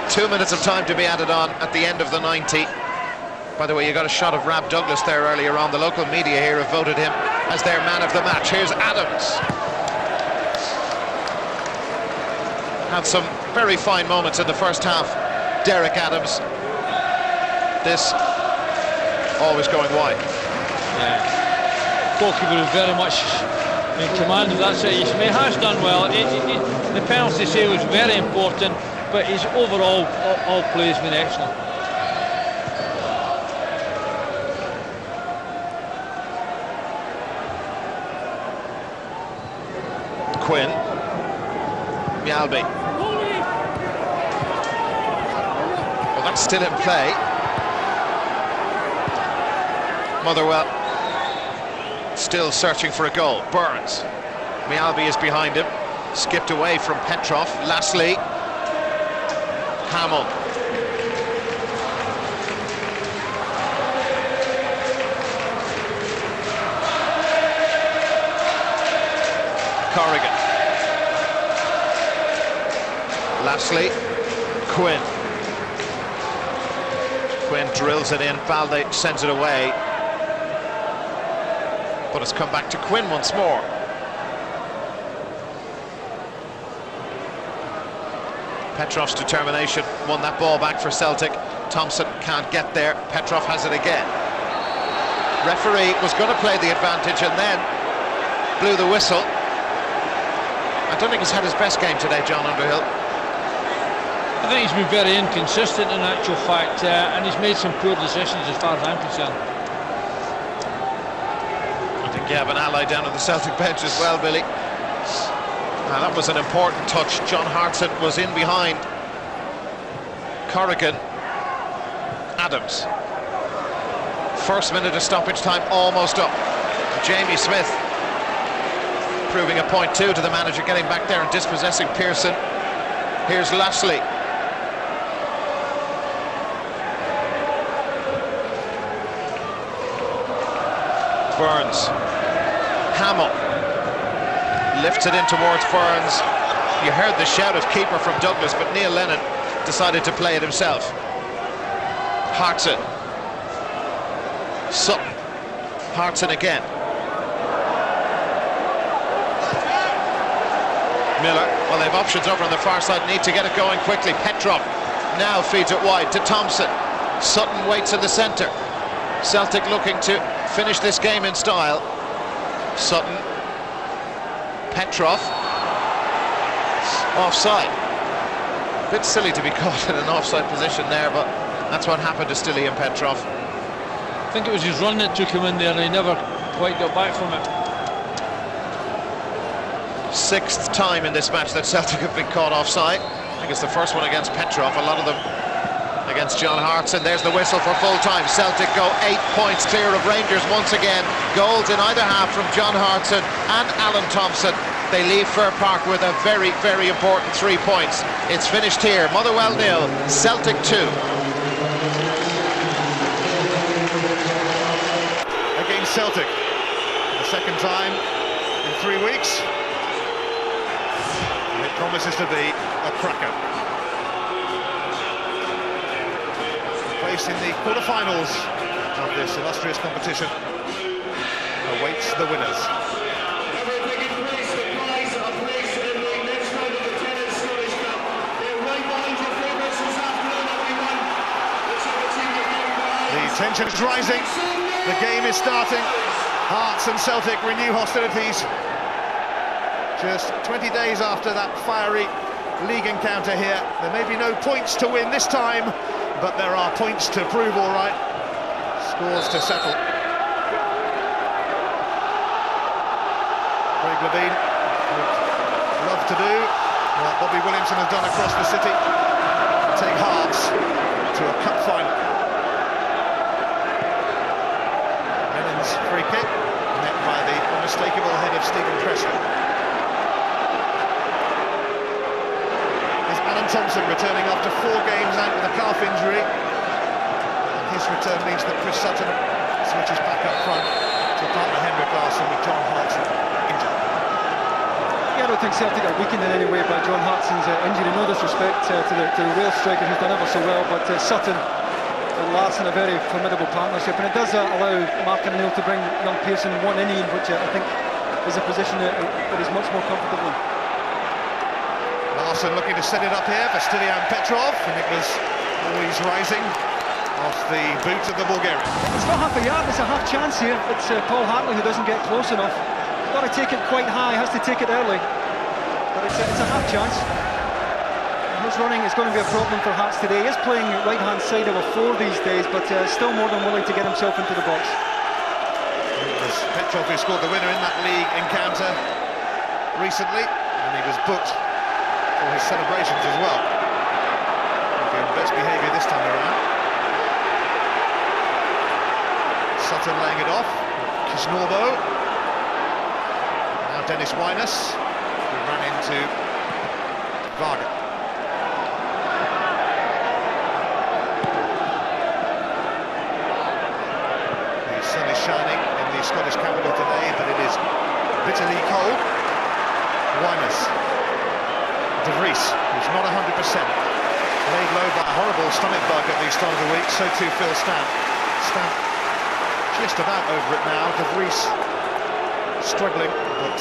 2 minutes of time to be added on at the end of the 90. By the way, you got a shot of Rab Douglas there earlier on. The local media here have voted him as their man of the match. Here's Adams. Had some very fine moments in the first half, Derek Adams. This always going wide. Yeah, goalkeeper is very much in command of that situation. He has done well. The penalty save was very important, but his overall all play has been excellent. Quinn, Mialby. Well, that's still in play. Motherwell still searching for a goal. Burns. Mialby is behind him. Skipped away from Petrov. Lastly, Hamill. Corrigan. Lastly, Quinn. Quinn drills it in. Balde sends it away. But it's come back to Quinn once more. Petrov's determination won that ball back for Celtic. Thompson can't get there. Petrov has it again. Referee was going to play the advantage and then blew the whistle. I don't think he's had his best game today, John Underhill. I think he's been very inconsistent in actual fact, and he's made some poor decisions as far as I'm concerned. I think you have an ally down on the Celtic bench as well, Billy. Now, that was an important touch. John Hartson was in behind Corrigan. Adams. First minute of stoppage time almost up. Jamie Smith proving a point too to the manager, getting back there and dispossessing Pearson. Here's Lashley. Burns. Hamill lifts it in towards Burns. You heard the shout of keeper from Douglas, but Neil Lennon decided to play it himself. Hartson. Sutton. Hartson again. Miller. Well, they have options over on the far side, need to get it going quickly. Petrov now feeds it wide to Thompson. Sutton waits in the centre. Celtic looking to finish this game in style. Sutton. Petrov. Offside. Bit silly to be caught in an offside position there, but that's what happened to Stilly and Petrov. I think it was his run that took him in there and he never quite got back from it. Sixth time in this match that Celtic have been caught offside. I think it's the first one against Petrov, a lot of them against John Hartson. There's the whistle for full time. Celtic go 8 points clear of Rangers once again. Goals in either half from John Hartson and Alan Thompson. They leave Fir Park with a very, very important 3 points. It's finished here. Motherwell 0, Celtic 2. Against Celtic, for the second time in 3 weeks. And it promises to be a cracker. Placed in the quarter-finals of this illustrious competition awaits the winners. The tension is rising, the game is starting. Hearts and Celtic renew hostilities. Just 20 days after that fiery league encounter here. There may be no points to win this time, but there are points to prove, all right. Scores to settle. Craig Levine would love to do what Bobby Williamson has done across the city. Take Hearts to a cup final. Lennon's free kick, met by the unmistakable head of Stephen Preston. Alan Thompson returning after 4 games out with a calf injury. And his return means that Chris Sutton switches back up front to partner Henrik Larsson with John Hartson injured. Yeah, I don't think Celtic are weakened in any way by John Hartson's injury. No disrespect to the Wales striker who's done ever so well, but Sutton and Larsson a very formidable partnership, and it does allow Mark and Neil to bring young Pearson one in, which I think is a position that he's much more comfortable in. Larsson looking to set it up here for Stilian Petrov, and it was always rising off the boot of the Bulgarian. It's not half a yard, it's a half chance here. It's Paul Hartley who doesn't get close enough. Got to take it quite high, has to take it early, but it's a half chance. His running is going to be a problem for Hearts today. He is playing right-hand side of a 4 these days, but still more than willing to get himself into the box. It was Petrov who scored the winner in that league encounter recently, and he was booked for his celebrations as well. He'll be on best behaviour this time around. Sutton laying it off. Kisnorbo. Now Dennis Winus, who ran into Varga. The sun is shining in the Scottish capital today, but it is bitterly cold. Winus. De Vries, who's not 100%. Laid low by a horrible stomach bug at the start of the week, so too Phil Stamp. Stamp just about over it now. De Vries struggling, but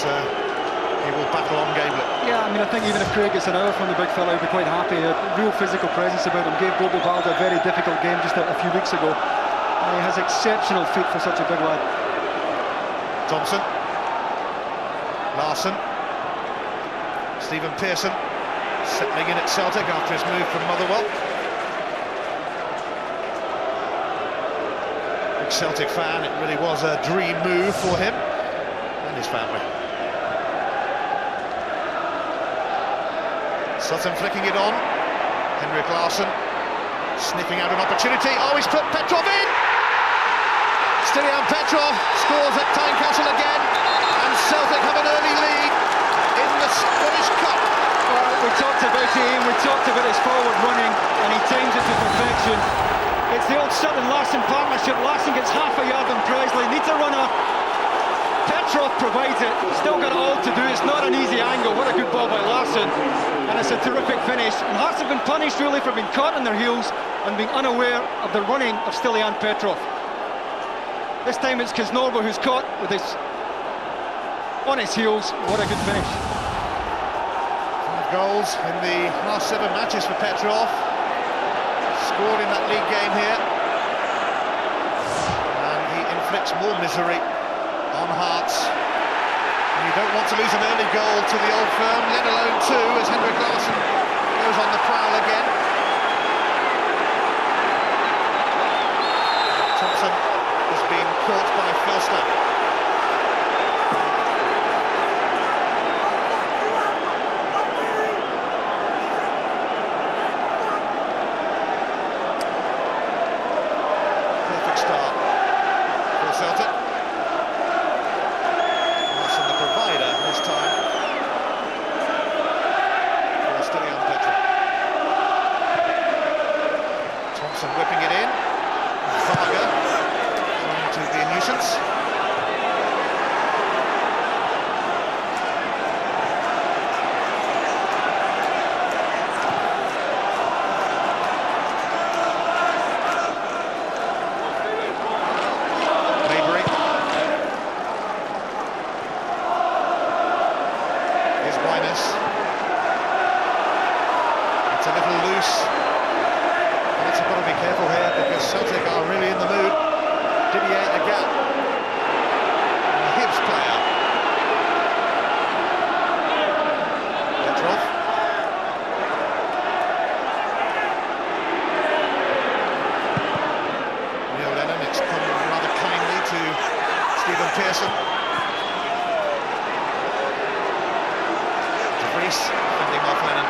he will battle on gamely. Yeah, I mean, I think even if Craig gets an hour from the big fella, he'll be quite happy. A real physical presence about him. Gave Bobo Balda a very difficult game just a few weeks ago. And he has exceptional feet for such a big lad. Thompson. Larsson. Stephen Pearson settling in at Celtic after his move from Motherwell. Big Celtic fan, it really was a dream move for him and his family. Sutton flicking it on. Henrik Larsson sniffing out an opportunity. Oh, he's put Petrov in! Stilian Petrov scores at Tynecastle again, and Celtic have an early lead in the Scottish Cup. Well, we talked about him, we talked about his forward running, and he times it to perfection. It's the old Sutton-Larsson partnership. Larsson gets half a yard on Presley, needs a runner. Petrov provides it, still got it all to do. It's not an easy angle. What a good ball by Larsson, and it's a terrific finish. And Hearts have been punished really for being caught on their heels and being unaware of the running of Stilian Petrov. This time it's Kisnorbo who's caught with his on his heels. What a good finish. 5 goals in the last 7 matches for Petrov. Scored in that league game here. And he inflicts more misery on Hearts. And you don't want to lose an early goal to the old firm, let alone 2, as Henrik Larsson goes on the prowl again. Thompson has been caught by Phil Stamp. Perfect start for Celtic. Larsson the provider this time for Stilian Petrov. Thompson whipping it in. Varga to be a nuisance. Maybury. Here's Winus. It's a little loose. But it's got to be careful here because Celtic are really in the mood. Didier Agat, a Hibs player. Petrov. Neil Lennon, it's come rather kindly to Stephen Pearson. De Vries fending off Lennon.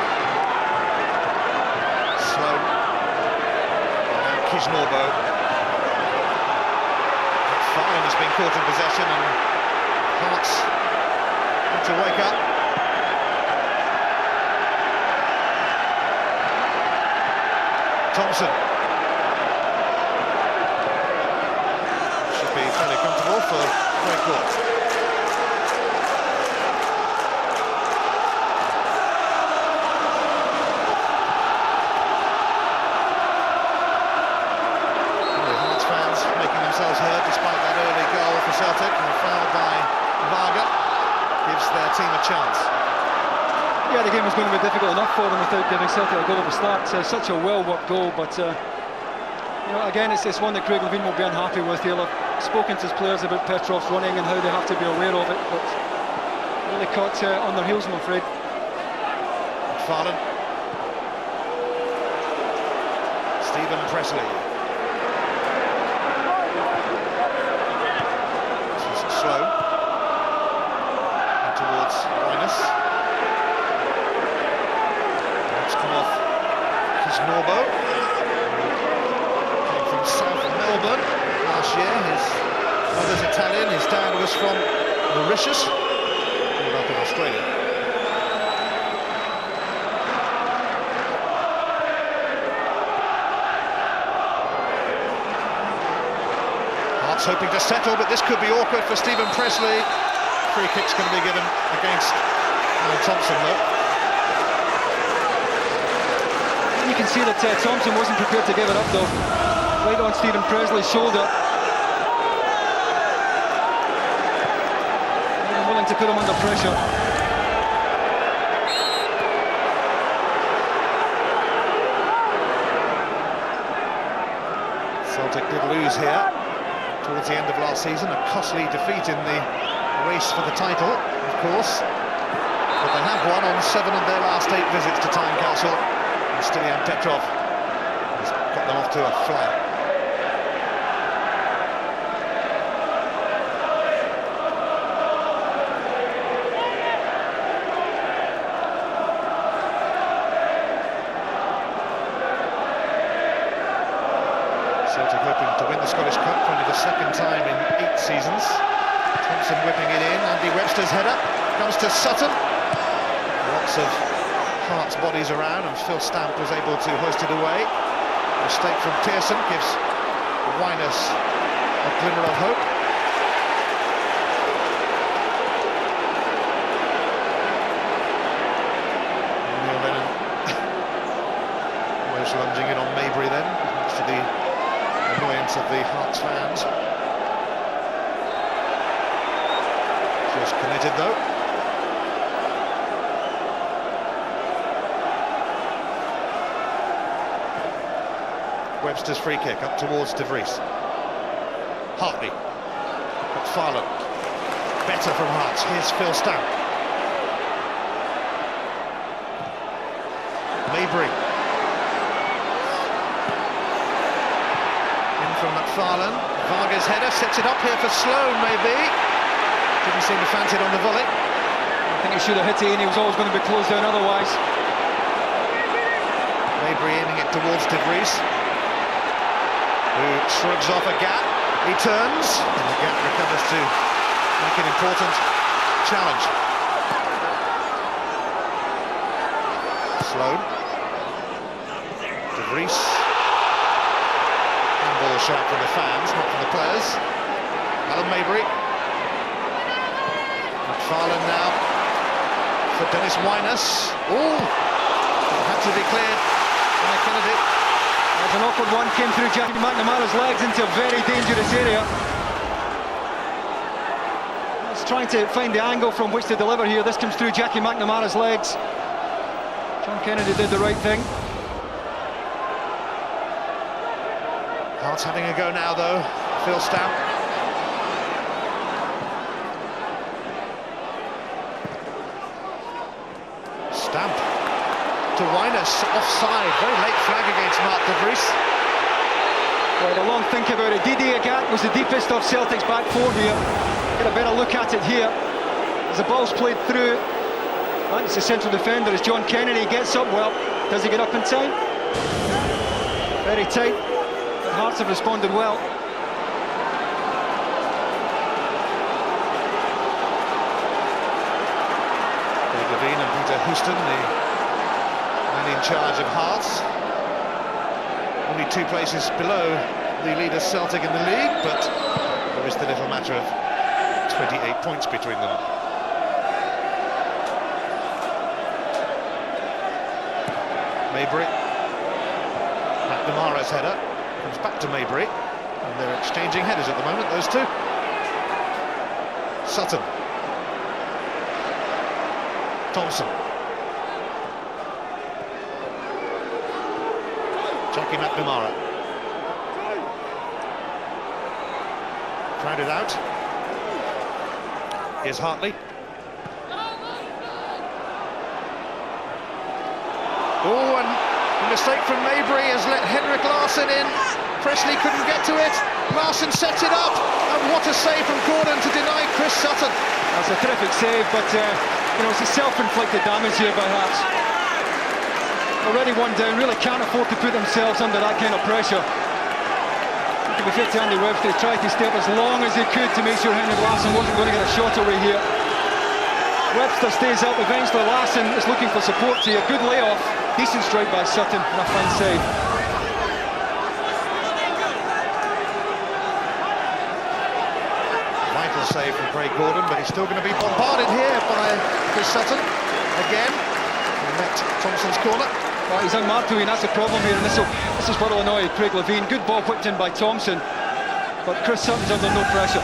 Slow. And Kisnorbo. Fine has been caught in possession, and Hearts need to wake up. Thompson should be fairly comfortable for Craig Court. team a chance. Yeah, the game was going to be difficult enough for them without giving Celtic a goal at the start. Such a well-worked goal, but you know, again, it's one that Craig Levein will be unhappy with. He'll have spoken to his players about Petrov's running and how they have to be aware of it, but really caught on their heels, I'm afraid. Farland. Stephen Presley. This is slow. And towards Linus. That's come off Kisnorbo. Came from South Melbourne last year. His mother's Italian, his dad was from Mauritius. Grew up in Australia. Hoping to settle, but this could be awkward for Stephen Presley. Free kick's going to be given against Thompson, though. You can see that Thompson wasn't prepared to give it up, though. Right on Stephen Presley's shoulder. And willing to put him under pressure. Celtic did lose here towards the end of last season, a costly defeat in the race for the title, of course, but they have won on 7 of their last 8 visits to Tynecastle, and Stilian Petrov has got them off to a flyer. Celtic hoping to win the Scottish Cup for only the 2nd time in 8 seasons. Thompson whipping it in. Andy Webster's header comes to Sutton. Lots of Hart's bodies around, and Phil Stamp was able to hoist it away. A mistake from Pearson gives Winus a glimmer of hope. Neil Lennon almost lunging in on Mabry then, much to the annoyance of the Hearts fans. Just committed though. Webster's free kick up towards De Vries. Hartley. McFarlane. Better from Hearts. Here's Phil Stamp. Mabry. From McFarlane, Varga's header sets it up here for Sloane, maybe. Didn't seem to fancy it on the volley. I think he should have hit it, and he was always going to be closed down otherwise. Mabry aiming it towards De Vries, who shrugs off a gap. He turns, and the gap recovers to make an important challenge. Sloane. De Vries. Ball shot from the fans, not from the players. Alan Mabry. McFarlane now for Dennis Winus. Oh, had to be cleared by Kennedy. There's an awkward one, came through Jackie McNamara's legs into a very dangerous area. He's trying to find the angle from which to deliver here. This comes through Jackie McNamara's legs. John Kennedy did the right thing. Hearts having a go now, though. Phil Stamp. Stamp to Winus, offside. Very late flag against Mark De Vries. Well, the long think about it. Didier Agat was the deepest of Celtic's back 4 here. Get a better look at it here. As the ball's played through, that's the central defender as John Kennedy gets up. Well, does he get up in time? Very tight. Hearts have responded well. Craig Levein and Peter Houston, the man in charge of Hearts. Only 2 places below the leader Celtic in the league, but there is the little matter of 28 points between them. Mabry. McNamara's header. Comes back to Mabry, and they're exchanging headers at the moment, those two. Sutton. Thompson. Jackie McNamara. Crowded out. Here's Hartley. Oh, and a mistake from Mabry has let Henrik Larsson in. Presley couldn't get to it. Larsson sets it up, and what a save from Gordon to deny Chris Sutton. That's a terrific save, but you know, it's a self-inflicted damage here by Hearts. Already one down, really can't afford to put themselves under that kind of pressure. To be fair to Andy Webster, he tried to stay up as long as he could to make sure Henrik Larsson wasn't going to get a shot away here. Webster stays up, eventually Larsson is looking for support here. Good layoff, decent strike by Sutton, and a fine save. Vital save from Craig Gordon, but he's still going to be bombarded here by Chris Sutton. Again, he met Thompson's corner. Well, he's unmarked to, and that's the problem here, and this is what will annoy Craig Levein. Good ball whipped in by Thompson, but Chris Sutton's under no pressure.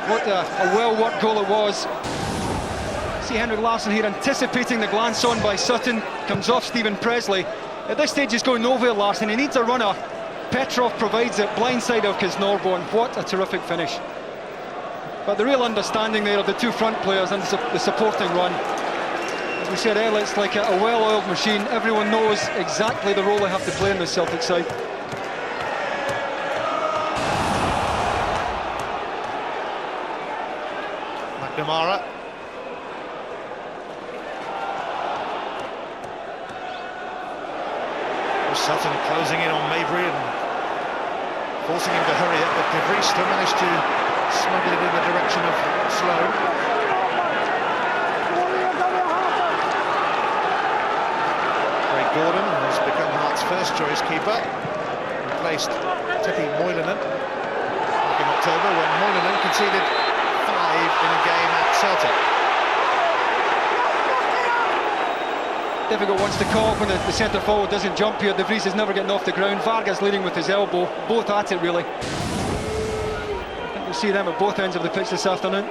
What a well-worked goal it was. See Henrik Larsson here anticipating the glance on by Sutton, comes off Stephen Presley. At this stage he's going nowhere, Larsson, he needs a runner. Petrov provides it, blindside of Kisnorbo, and what a terrific finish. But the real understanding there of the two front players and the supporting run. As we said earlier, it's like a well-oiled machine. Everyone knows exactly the role they have to play in the Celtic side. McNamara. Sutton closing in on Mabry and forcing him to hurry it, but De Vries still managed to smuggle it in the direction of Sloan. Craig Gordon has become Hearts' first choice keeper. Replaced Tippy Moylanen back in October when Moylanen conceded 5 in a game at Celtic. Difficult ones to call when the centre forward doesn't jump here. De Vries is never getting off the ground. Vargas leading with his elbow, both at it really. I think we'll see them at both ends of the pitch this afternoon.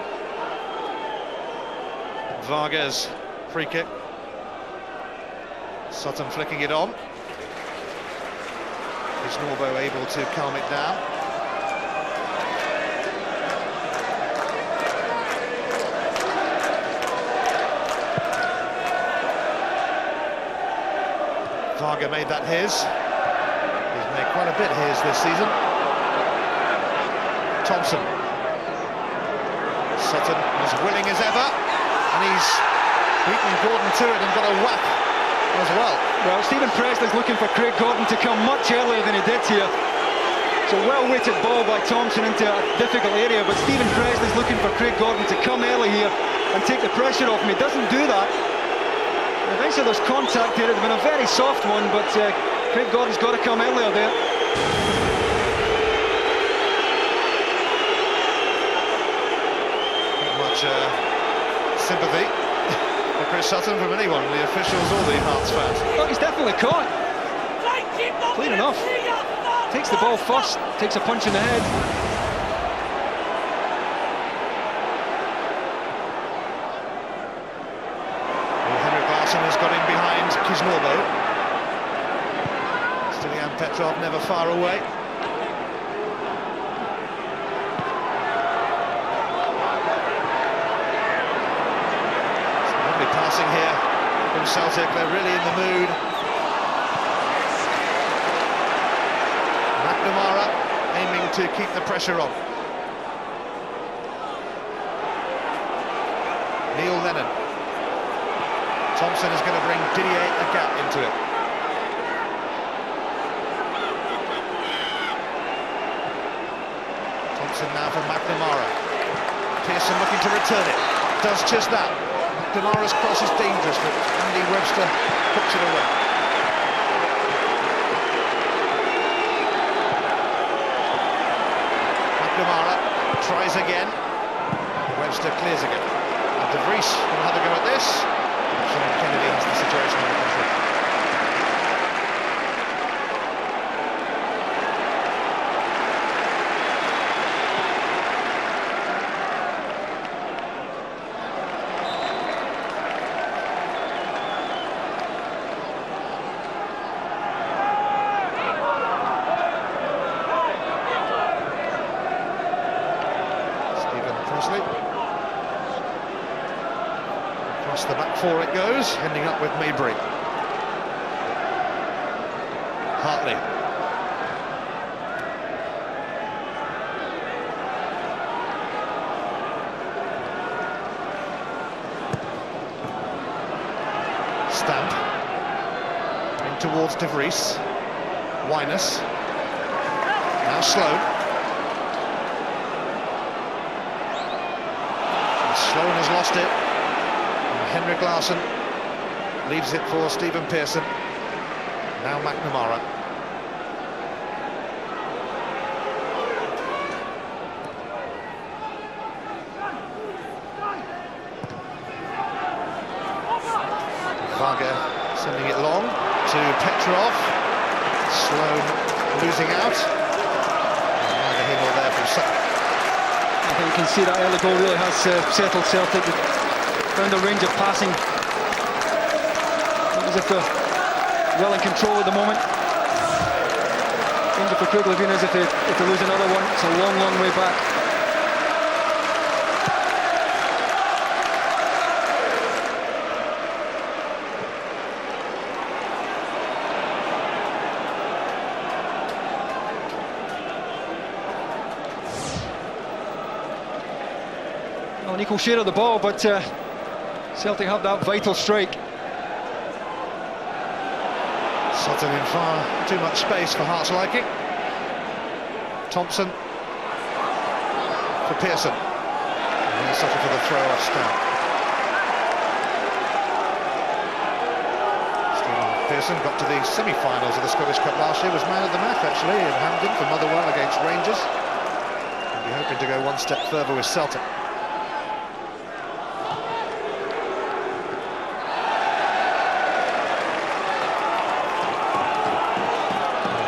Vargas, free kick. Sutton flicking it on. Is Norbo able to calm it down? Varga made that his. He's made quite a bit his this season. Thompson. Sutton as willing as ever, and he's beaten Gordon to it and got a whack as well. Well, Stephen Presley's looking for Craig Gordon to come much earlier than he did here. It's a well-weighted ball by Thompson into a difficult area, but Stephen Presley's looking for Craig Gordon to come early here and take the pressure off him. He doesn't do that. Eventually there's contact here. It's been a very soft one, but Craig Gordon's got to come earlier there. Not much sympathy for Chris Sutton from anyone, the officials or the Hearts fans. Look, he's definitely caught. Clean enough. Takes the ball first, takes a punch in the head. Has got in behind Kisnorbo. Stilian Petrov never far away. Some lovely passing here from Celtic. They're really in the mood. McNamara aiming to keep the pressure on. Neil Lennon. Thompson is going to bring Didier Agat into it. Thompson now for McNamara. Pearson looking to return it. Does just that. McNamara's cross is dangerous, but Andy Webster puts it away. McNamara tries again. Webster clears again. And De Vries going to have a go at this. Kennedy has the situation under control. obviously. Across the back four it goes, ending up with Maybury. Hartley. Stamp. In towards De Vries. Wyness. Now Sloan. And Sloan has lost it. And Henrik Larsson leaves it for Stephen Pearson. Now McNamara. Varga sending it long to Petrov. Sloan losing out. Neither here nor there from Sutton. I think you can see that early goal really has settled Celtic. Found a range of passing. As if they're well in control at the moment. Danger for Kruglevina is if they lose another one, it's a long, long way back. Well, an equal share of the ball, but Celtic have that vital strike. Sutton in far too much space for Hart's liking. Thompson for Pearson. And then Sutton for the throw off Stamp. Stephen Pearson got to the semi-finals of the Scottish Cup last year, was man of the match actually in Hampden for Motherwell against Rangers. He'll be hoping to go one step further with Celtic.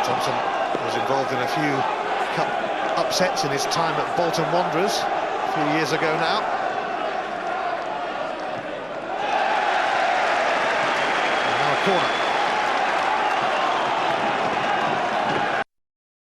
Thompson was involved in a few cup upsets in his time at Bolton Wanderers a few years ago now. And now a corner.